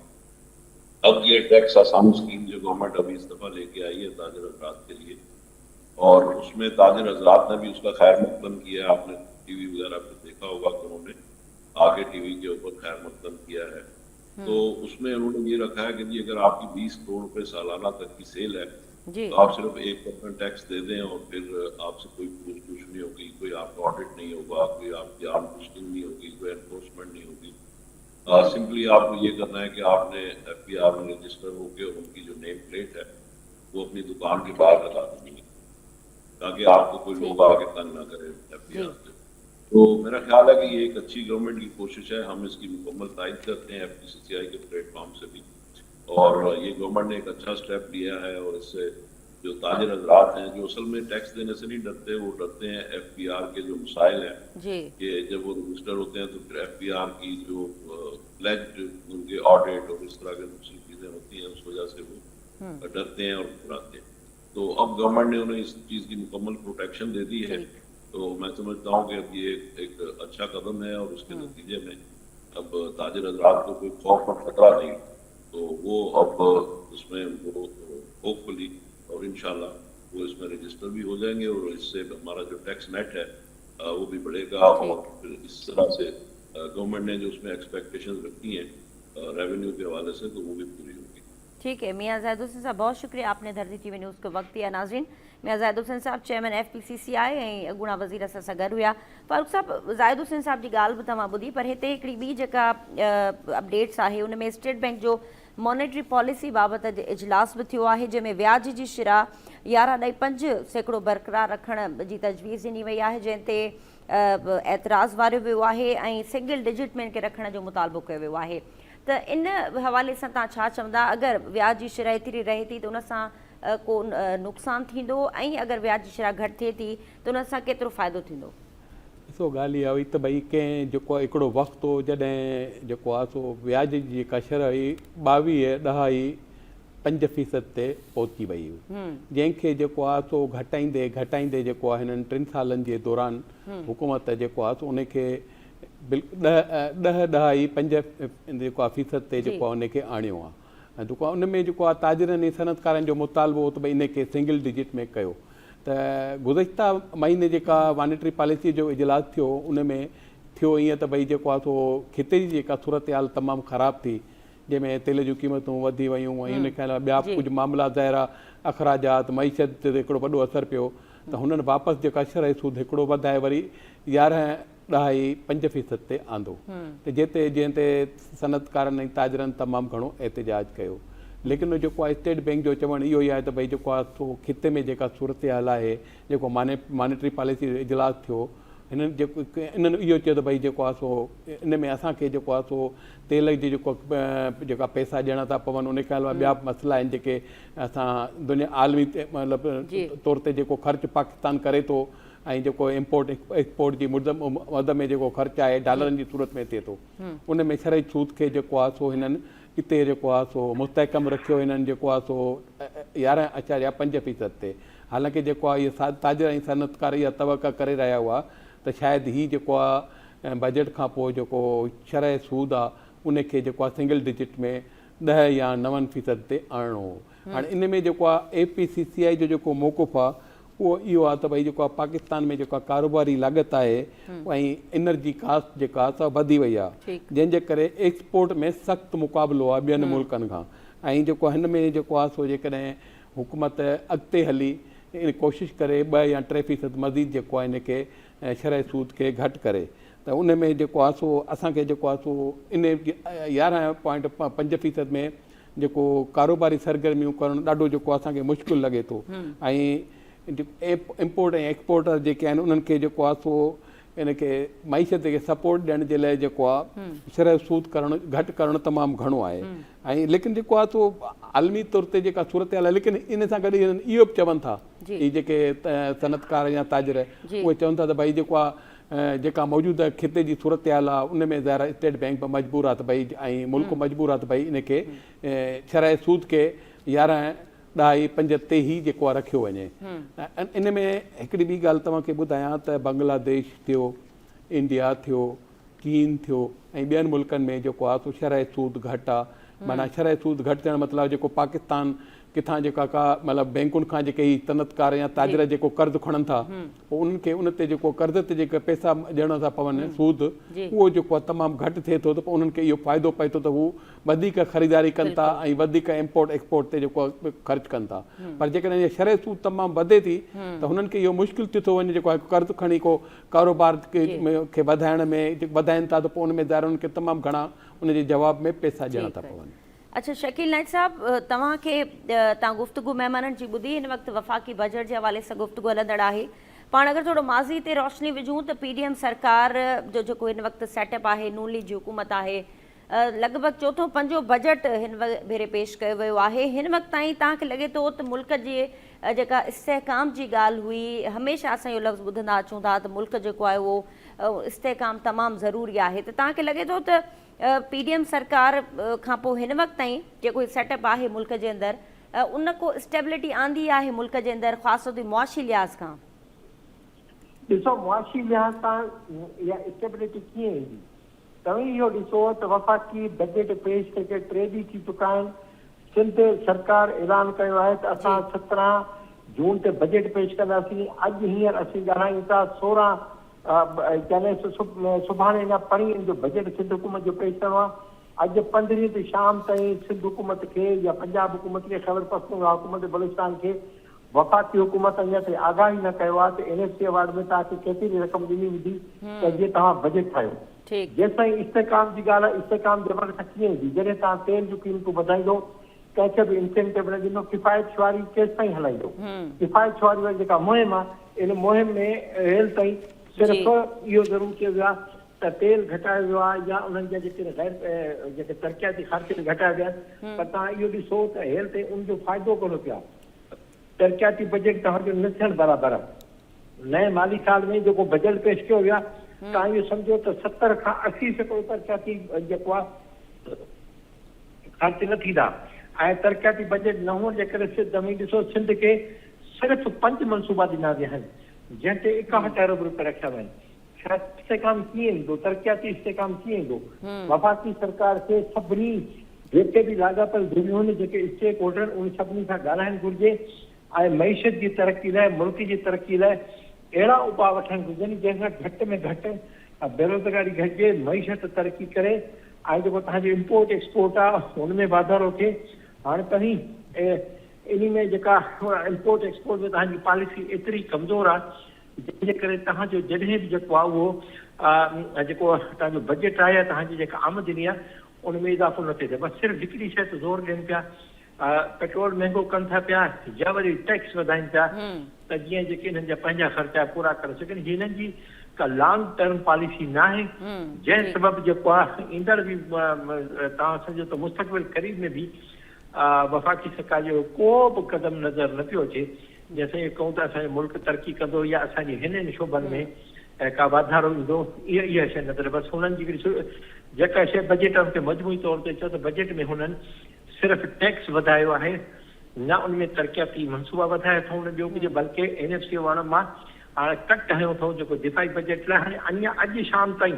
अब ये टैक्स आसान स्कीम जो गवर्नमेंट अभी इस दफा लेके आई है ताजिर हजरात के लिए, और उसमें ताजिर हजरात ने भी उसका खैर मकदम किया है। आपने टीवी वगैरह पे देखा होगा कि उन्होंने आगे टीवी के ऊपर खैर मकदम किया है। तो उसमें उन्होंने ये रखा है कि जी अगर आपकी 20 करोड़ रुपए सालाना तक की सेल है तो आप सिर्फ 1% टैक्स दे दें, और फिर आपसे कोई पूछ नहीं होगी, कोई आपका ऑडिट नहीं होगा, कोई आपकी आर्म पुस्टिंग नहीं होगी, कोई एनफोर्समेंट नहीं होगी। सिंपली आपको ये करना है कि आपने FBR में रजिस्टर होकर उनकी जो नेम प्लेट है वो अपनी दुकान के बाहर लगा देंगे, ताकि आपको कोई लोग आगे तंग ना करे FBR से। तो मेरा ख्याल है कि ये एक अच्छी गवर्नमेंट की कोशिश है, हम इसकी मुकम्मल तारीफ करते हैं FPCCI के प्लेटफॉर्म से भी, और ये गवर्नमेंट ने एक अच्छा स्टेप लिया है। और इससे जो ताजिर हजरात हैं जो असल में टैक्स देने से नहीं डरते, वो डरते हैं FBR के जो मसाइल हैं कि जब वो रजिस्टर होते हैं तो फिर FBR की जो प्लेज्ड उनके ऑडिट और इस तरह की दूसरी चीजें होती हैं, उस वजह से वो डरते हैं और घबराते हैं। तो अब गवर्नमेंट ने उन्हें इस चीज की मुकम्मल प्रोटेक्शन दे दी है। तो मैं समझता हूँ कि अब ये एक अच्छा कदम है, और उसके नतीजे में अब ताजिर हजरात को कोई खौफ और खतरा नहीं, तो वो अब उसमें वो होपफुली और इंशाल्लाह वो इसमें रजिस्टर भी हो जाएंगे, और इससे हमारा जो टैक्स नेट है वो भी बढ़ेगा, और फिर इस तरह से गवर्नमेंट ने जो उसमें एक्सपेक्टेशंस रखी हैं रेवेन्यू के हवाले से, तो वो भी पूरी होगी। ठीक है मियां जाहिद हुसैन साहब, बहुत शुक्रिया आपने धरती TV न्यूज़ को वक्त दिया। नाज़रीन, मियां जाहिद हुसैन साहब चेयरमैन FPCCI ऐं अॻूणा वज़ीर सां सां गॾु हुआ। फारूक साहब, जाहिद हुसैन साहब जी ॻाल्हि बि तव्हां ॿुधी, पर हिते हिकिड़ी ॿी जेका अपडेट्स आहे उन में स्टेट बैंक जो मॉनेटरी पॉलिसी बाबति अॼु इजलास बि थियो आहे, जंहिंमें व्याज जी शिरा 11.5% बरक़रार रखण जी तजवीज़ ॾिनी वई आहे, जंहिं ते एतिराज़ वारियो वियो आहे ऐं सिंगल डिजिट में इनखे रखण जो मुतालबो कयो वियो आहे। त इन हवाले सां तव्हां छा चवंदा, अगरि व्याज जी शरह एतिरी रहे थी त उन सां को नुक़सानु थींदो, ऐं अगरि व्याज जी शरह घटि थिए थी त उन सां केतिरो फ़ाइदो थींदो? ॾिसो ॻाल्हि इहा हुई त भई कंहिं जेको आहे हिकिड़ो वक़्तु हो जॾहिं जेको आहे सो व्याज जी जेका शरह हुई 22.5% ते पहुची वई हुई, जंहिंखे जेको आहे सो घटाईंदे घटाईंदे जेको आहे हिननि 3 सालनि जे दौरान हुकूमत जेको आहे सो उनखे 10.5% जेको आहे फ़ीसद ते जेको आहे उनखे आणियो आहे। ऐं जेको आहे उन में जेको आहे ताजिरनि ऐं सनतकारनि जो मुतालबो हो त भई इनखे सिंगल डिजिट में कयो। त गुज़िश्ता महीने जेका मॉनेटरी पॉलिसी जो इजलास थियो उन में थियो ईअं त भई जेको आहे सो खिते जी जेका सूरत हाल तमामु ख़राबु थी, जंहिंमें तेल जूं क़ीमतूं वधी वियूं ऐं उन खां अलावा ॿिया कुझु मामला ज़ाहिरा अख़राजात मईशत ते हिकिड़ो वॾो असरु पियो, त हुननि वापसि जेका शरह सूद हिकिड़ो वधाए वरी 11.5% ते आंदो, त जंहिं ते सनतकारनि ऐं ताजरनि तमामु घणो एहतिजाज कयो। लेकिन जेको आहे स्टेट बैंक जो चवणु इहो ई आहे त भई जेको आहे सो खिते में जेका सूरत हाल आहे, जेको मॉनेटरी पॉलिसी जो इजलास थियो, इन्हनि इहो चयो त भई जेको आहे सो इन में असांखे जेको आहे सो तेल जी जेका पैसा ॾियणा था पवनि, उन खां अलावा ॿिया मसइला आहिनि जेके असां दुनिया आलमी मतिलबु तौर ते जेको ख़र्चु पाकिस्तान करे थो ऐं जेको इम्पोर्ट एक्सपोर्ट जी मद में जेको ख़र्चु आहे डॉलरनि जी सूरत में थिए थो, उन में शरही सूद खे जेको आहे सो हिननि हिते जेको आहे सो मुस्तहकम रखियो हिननि जेको आहे सो 11.5% ते। हालांकि जेको आहे इहे ताजिर ऐं सनतकार इहा तवक़ा करे रहिया हुआ त शायदि हीअ जेको आहे बजट खां पोइ जेको शरह सूद आहे उनखे जेको आहे सिंगल डिजिट में 10 या 9% ते आणिणो हो। हाणे इन में जेको आहे APCCI जो जेको मौक़ुफ़ आहे उहो इहो आहे त भई जेको आहे पाकिस्तान में जेको आहे कारोबारी लागत आहे ऐं एनर्जी कास्ट जेका आहे सा वधी वई आहे, जंहिंजे करे एक्सपोर्ट में सख़्तु मुक़ाबिलो आहे ॿियनि मुल्कनि खां। ऐं जेको हिन में जेको आहे सो जेकॾहिं हुकूमत अॻिते हली कोशिशि करे 2 या 3% मज़ीद जेको आहे इनखे शरह सूद खे घटि करे, त उन में जेको आहे सो असांखे जेको आहे सो इन 11.5% में जेको कारोबारी सरगर्मियूं करणु ॾाढो जेको असांखे मुश्किल लॻे थो। ऐं इम्पोर्ट ऐं एक्सपोर्टर जेके आहिनि उन्हनि खे जेको आहे सो इनखे मईशत खे सपोर्ट ॾियण जे लाइ जेको आहे शरह सूद करणु घटि करणु तमामु घणो आहे। ऐं लेकिन जेको आहे सो आलमी तौर ते जेका सूरत हाल आहे, लेकिन इन सां गॾु इहो बि चवनि था ही जेके सनतकार या ताजिर उहे चवनि था त भई जेको आहे जेका मौजूदा खिते जी सूरत हाल आहे उन में ज़ाहिर स्टेट बैंक बि मजबूर आहे त भई ऐं मुल्क मजबूर आहे त भई इनखे शरह सूद खे 11.5% ते ई जेको आहे रखियो वञे। इन में हिकिड़ी ॿी ॻाल्हि तव्हांखे ॿुधायां त बांग्लादेश थियो, इंडिया थियो, चीन थियो ऐं ॿियनि मुल्कनि में जेको आहे सो शरह सूद घटि आहे। माना शरह सूद घटि थियणु मतिलबु जेको पाकिस्तान किथां जेका का मतिलबु बैंकुनि खां जेके ही सनतकार या ताजिर जेको कर्ज़ु खणनि था पोइ उन्हनि खे उन ते जेको कर्ज़ ते जेके पैसा ॾियणा था पवनि सूद, उहो जेको आहे तमामु घटि थिए थो, त पोइ उन्हनि खे इहो फ़ाइदो पए थो त हू वधीक ख़रीदारी कनि था ऐं वधीक इम्पोर्ट एक्सपोर्ट ते जेको ख़र्चु कनि था। पर जेकॾहिं इहा शरह सूद तमामु वधे थी त हुननि खे इहो मुश्किल थी थो वञे जेको आहे कर्ज़ु खणी को कारोबार खे वधाइण में वधाइनि था, त पोइ उन में ज़ाहिर उन्हनि खे तमामु घणा उनजे जवाब में पैसा ॾियणा था पवनि। अच्छा शकील नाइक साहब, तव्हां गुफ़्तगू महिमाननि जी ॿुधी, हिन वक़्तु वफ़ाक़ी बजट जे हवाले सां गुफ़्तगू हलंदड़ आहे। पाण अगरि थोरो माज़ी ते रोशनी विझूं त PDM सरकार जो जेको हिन वक़्तु सेटअप आहे, नून लीग जी हुकूमत आहे, लॻभॻि 4/5 बजट हिन भेरे पेश कयो वियो आहे। हिन वक़्तु ताईं तव्हांखे लॻे थो त मुल्क जे जेका इस्तेहकाम जी ॻाल्हि हुई, हमेशह असां इहो लफ़्ज़ ॿुधंदा अचूं था त मुल्क जेको आहे उहो इस्तेहकाम तमामु ज़रूरी आहे, त तव्हांखे लॻे थो त PDM सरकार खां पोइ हिन वक़्तु ताईं जेको सेटअप आहे मुल्क जे अंदरि उन को स्टेबिलिटी आंदी आहे मुल्क जे अंदरि, ख़ासि तौर ते मुआशी लिहाज़ खां? ॾिसो मुआशी लिहाज़ सां इहा स्टेबिलिटी कीअं ईंदी, तव्हां इहो ॾिसो त वफ़ाक़ी बजट पेश थिए 3 ॾींहं थी चुका आहिनि। सिंध सरकार ऐलान कयो आहे त असां 17 जून ते बजट पेश कंदासीं। अॼु हींअर असीं ॻाल्हायूं था 16 सुभाणे न परीं जो बजट सिंध हुकूमत जो पेश करिणो आहे। अॼु 15 ते शाम ताईं सिंध हुकूमत खे या पंजाब हुकूमत खे ख़बर पखूंगा हुकूमत बलूचिस्तान खे वफ़ाक़ी हुकूमत अञा ताईं आगाही न कयो आहे त NFC अवार्ड में तव्हांखे केतिरी रक़म ॾिनी वेंदी त जीअं तव्हां बजट ठाहियो। जेसिताईं इस्तेहकाम जी ॻाल्हि आहे, इस्तेहकाम जे वक़्तु कीअं ईंदी, जॾहिं तव्हां तेल जूं क़ीमतूं वधाईंदो, कंहिंखे बि इंसेंटिव न ॾींदो, किफ़ायत शुआरी केसि ताईं हलाईंदो। किफ़ायत शुआरी वारी जेका मुहिम आहे, इन मुहिम में रेल ताईं सिर्फ़ु इहो ज़रूरु चयो वियो आहे त तेल घटायो वियो आहे या उन्हनि जा जेके तरक़ियाती ख़र्च घटाया विया आहिनि, पर तव्हां इहो ॾिसो त हेल ते उनजो फ़ाइदो कोन पियो आहे। तरक़ियाती बजट तव्हांजो न थियणु बराबरि आहे। नए माली साल में जेको बजट पेश कयो वियो आहे, तव्हां इहो सम्झो त 70 खां 80% तरक़ियाती जेको आहे ख़र्च न थींदा। ऐं तरक़ियाती बजट न हुअण जे करे तव्हां ॾिसो सिंध खे सिर्फ़ु 5 मनसूबा ॾिना विया आहिनि जंहिं ते 61 अरब रुपया रखिया विया आहिनि। इस्तेकाम कीअं ईंदो, तरक़ियाती इस्तेकाम कीअं ईंदो? वफ़ाक़ी सरकार खे सभिनी जेके बि लाॻापियल ज़िमियूं आहिनि, जेके स्टेक होल्डर उन सभिनी सां ॻाल्हाइणु घुरिजे ऐं मईशत जी तरक़ी लाइ, मुल्क जी तरक़ी लाइ अहिड़ा उपाउ वठणु घुरिजनि जंहिंसां घटि में घटि बेरोज़गारी घटिजे, मईशत तरक़ी करे ऐं जेको तव्हांजो इम्पोर्ट एक्सपोर्ट आहे हुन में वाधारो थिए। हाणे तव्हीं इन में जेका इम्पोर्ट एक्सपोर्ट में तव्हांजी पॉलिसी एतिरी कमज़ोर आहे जंहिंजे करे तव्हांजो जॾहिं बि जेको आहे उहो जेको तव्हांजो बजट आहे या तव्हांजी जेका आमदनी आहे उन में इज़ाफ़ो न थिए। बसि सिर्फ़ु हिकिड़ी शइ ते ज़ोर ॾियनि पिया, पेट्रोल महांगो कनि था पिया या वरी टैक्स वधाइनि पिया त जीअं जेके हिननि जा पंहिंजा ख़र्चा पूरा करे सघनि। हिननि जी का लॉन्ग टर्म पॉलिसी न आहे, जंहिं सबबु जेको आहे ईंदड़ बि तव्हां सम्झो त मुस्तक़बिल क़रीब में बि वफ़ाक़ी सरकार जो को बि क़दम नज़र न पियो अचे जंहिंसां कहूं था असांजो मुल्क तरक़ी कंदो या असांजी हिननि शोबनि में का वाधारो ईंदो। इहा शइ नज़र बसि हुननि जी जेका शइ बजट ते मजमूई तौर ते चओ त बजट में हुननि सिर्फ़ु टैक्स वधायो आहे, न उनमें तरक़ियाती मनसूबा वधाया अथऊं न ॿियो कुझु, बल्कि NFC वारनि मां हाणे कट हयो अथऊं जेको दिफ़ाई बजट लाइ। हाणे अञा अॼु शाम ताईं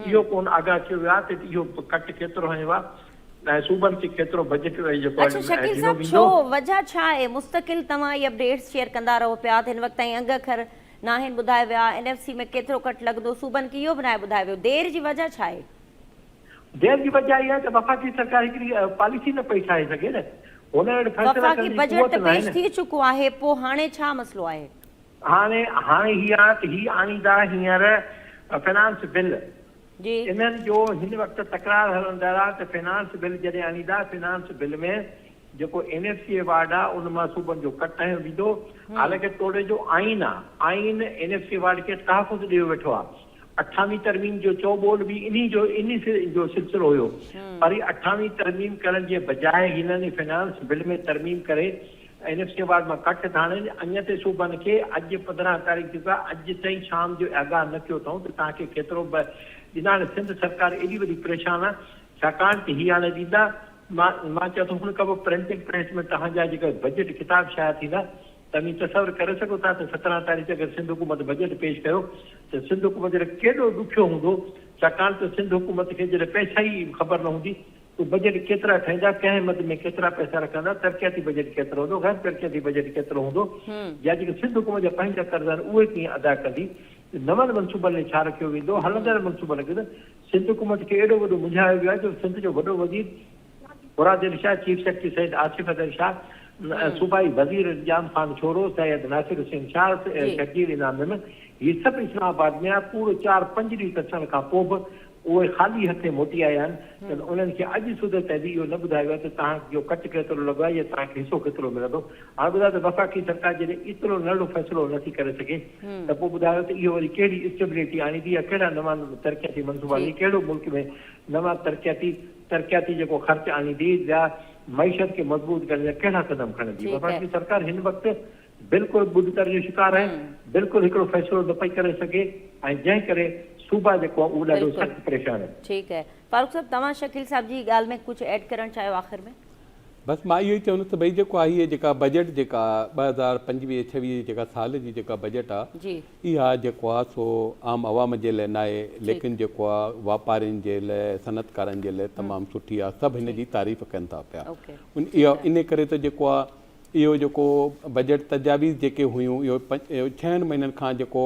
इहो कोन आगाह कयो वियो आहे त इहो कट केतिरो हयो आहे ऐं सूबनि खे केतिरो बजट जेको अच्छा शकील साहब, छो वजह छा आहे? मुस्तक़िल तव्हां इहे अपडेट्स शेयर कंदा रहो पिया, हिन वक़्त ताईं अंग अखर न आहिनि ॿुधायो विया, NFC में केतिरो कट लॻंदो, सूबनि खे इहो बि न आहे ॿुधायो वियो। देर जी वजह छा आहे? देर जी वजह इहा आहे त वफ़ाक़ी सरकार हिकिड़ी पॉलिसी न पई ठाहे सघे न। हुन वटि फ़ैसिला वफ़ाक़ी बजट त पेश थी चुको आहे, पोइ हाणे छा मसइलो आहे? हाणे हीअ आहे त हीअ आणींदा हींअर फाइनेंस बिल जी। इन्हनि जो हिन वक़्तु तकरार हलंदड़ आहे त फाइनेंस बिल जॾहिं आणींदा, फाइनेंस बिल में जेको NFC अवार्ड आहे उन मां सूबनि जो कट वेंदो। हालांकि तोड़े जो आइन आहे, आइन NFC अवार्ड खे तहफ़ुज़ ॾियो वेठो आहे। 28वीं तरमीम जो चौबोल बि इन जो सिलसिलो हुयो, पर 28वीं तरमीम करण जे बजाए हिननि फाइनेंस बिल में तरमीम करे NFC अवार्ड मां कट था आणनि। अञा ताईं सूबनि खे अॼु 15 तारीख़ जेका अॼु ताईं शाम जो आगाह न कयो अथऊं त तव्हांखे केतिरो ॾींदा। हाणे सिंध सरकार एॾी वॾी परेशान आहे छाकाणि त हीअ हाणे ॾींदा। मां चवां थो हुन खां पोइ प्रिंटिंग प्रेस में तव्हांजा जेका बजट किताब शाया थींदा तव्हां तसवर करे सघो था त 17 तारीख़ अगरि सिंध हुकूमत बजट पेश कयो त सिंध हुकूमत केॾो ॾुखियो हूंदो, छाकाणि त सिंध हुकूमत खे जॾहिं पैसा ई ख़बर न हूंदी त बजट केतिरा ठहींदा, कंहिं मद में केतिरा पैसा रखंदा, तरक़ियाती बजट केतिरो हूंदो, गैर तरक़ियाती बजट केतिरो हूंदो, या जेके सिंध हुकूमत जा पंहिंजा कर्ज़ आहिनि उहे कीअं अदा कंदी, नवनि मनसूबनि लाइ छा रखियो वेंदो, हलंदड़ मनसूबनि खे। सिंध हुकूमत खे एॾो वॾो मुंझायो वियो आहे जो सिंध जो वॾो वज़ीर मुराद अली शाह, चीफ सेक्रेटरी सैयद आसिफ अदर शाह, सूबाई वज़ीर जाम खान छोरो सैयद नासिर हुसैन शाह, शकील इनाम में, ये सभु इस्लामाबाद में आहे। पूरो 4-5 ॾींहं अचण खां पोइ बि उहे ख़ाली हथे मोटी आया आहिनि त उन्हनि खे अॼु सुधे ताईं बि इहो न ॿुधायो आहे त तव्हांजो कट केतिरो लॻो आहे या तव्हांखे हिसो केतिरो मिलंदो। हाणे ॿुधायो त वफ़ाक़ी सरकार जॾहिं एतिरो नंढो फ़ैसिलो नथी करे सघे त पोइ ॿुधायो त इहो वरी कहिड़ी स्टेबिलिटी आणींदी या कहिड़ा नवां तरक़ियाती मनसूबा आणींदी, कहिड़ो मुल्क में नवां तरक़ियाती जेको ख़र्च आणींदी या मईशत खे मज़बूत करण जा कहिड़ा क़दम खणंदी। वफ़ाक़ी सरकार हिन वक़्तु बिल्कुलु ॿुधतर जो शिकार आहे, बिल्कुलु हिकिड़ो फ़ैसिलो न पई करे सघे ऐं जंहिं करे सूबा जेको आहे उहो ॾाढो सख़्तु परेशान आहे। ठीकु आहे फारूक साहब, तव्हां शकील साहब जी ॻाल्हि में कुझु ऐड करणु चाहियो आख़िर में? बसि मां इहो ई चवंदुसि त भई जेको आहे हीअ जेका बजट जेका 2025-26 जेका साल जी जेका बजट आहे इहा जेको आहे सो आम आवाम जे लाइ न आहे, लेकिन जेको आहे वापारियुनि जे लाइ, सनअतकारनि जे लाइ तमामु सुठी आहे। सभु हिन जी तारीफ़ कनि था पिया। इहो इन करे त जेको आहे इहो जेको बजट तजावीज़ जेके हुयूं इहो 6 महीननि खां जेको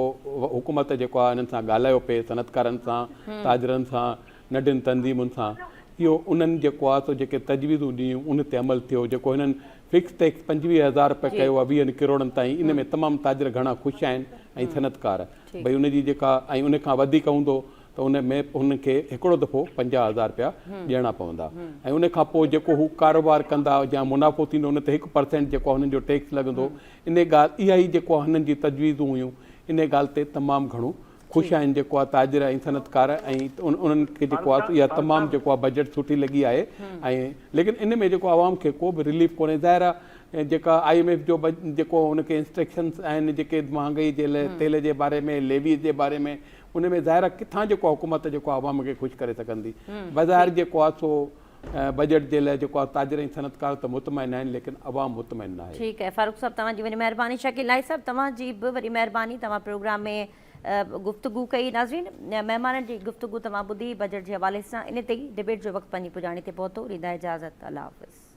हुकूमत जेको आहे हिननि सां ॻाल्हायो पिए, सनअतकारनि सां, ताजरनि सां, नंढियुनि तंज़ीमुनि सां, इहो उन्हनि जेको आहे सो जेके तजवीज़ूं ॾियूं उन ते अमल थियो। जेको हिननि फिक्स टैक्स 25,000 रुपया कयो आहे 20 करोड़नि ताईं, इन में तमामु ताजर घणा ख़ुशि आहिनि ऐं सनअतकार भई उनजी जेका ऐं उन खां वधीक हूंदो त उन में उनखे हिकिड़ो दफ़ो 50,000 रुपया ॾियणा पवंदा ऐं उन खां पोइ जेको हू कारोबार कंदा या मुनाफ़ो थींदो उन ते 1% जेको हुननि जो टैक्स लॻंदो। इन ॻाल्हि इहा ई जेको हिननि जी तजवीज़ूं हुयूं इन ॻाल्हि ते तमामु घणो ख़ुशि आहिनि जेको आहे ताजिर ऐं सनतकार ऐं उन्हनि खे जेको आहे इहा तमामु जेको आहे बजट सुठी लॻी आहे ऐं लेकिन इन में जेको आवाम खे को बि रिलीफ कोन्हे ज़ाहिर आहे जेका IMF जो जेको उनखे इंस्ट्रक्शन्स आहिनि जेके महांगाई जे लाइ तेल जे बारे में लेवी जे बारे में उन में ज़ाहिर आहे किथां जेको आहे हुकूमत जेको आहे आवाम खे ख़ुशि करे सघंदी बाज़ारि जेको आहे सो बजट जे लाइ जेको आहे ताजिर ऐं सनतकार त मुतमइन आहिनि लेकिन अवाम मुतमइन न आहे। ठीकु आहे फारूक साहब तव्हांजी वॾी महिरबानी। शकील नाइक साहब तव्हांजी बि वॾी महिरबानी, तव्हां प्रोग्राम में गुफ्तगू कई। नाज़रीन महिमाननि जी गुफ्तगू तव्हां ॿुधी बजट जे हवाले सां। इन ते ई डिबेट जो वक़्तु पंहिंजी पुॼाणी ते पहुतो। ॾींदा इजाज़त, अल्लाह हाफ़िज़।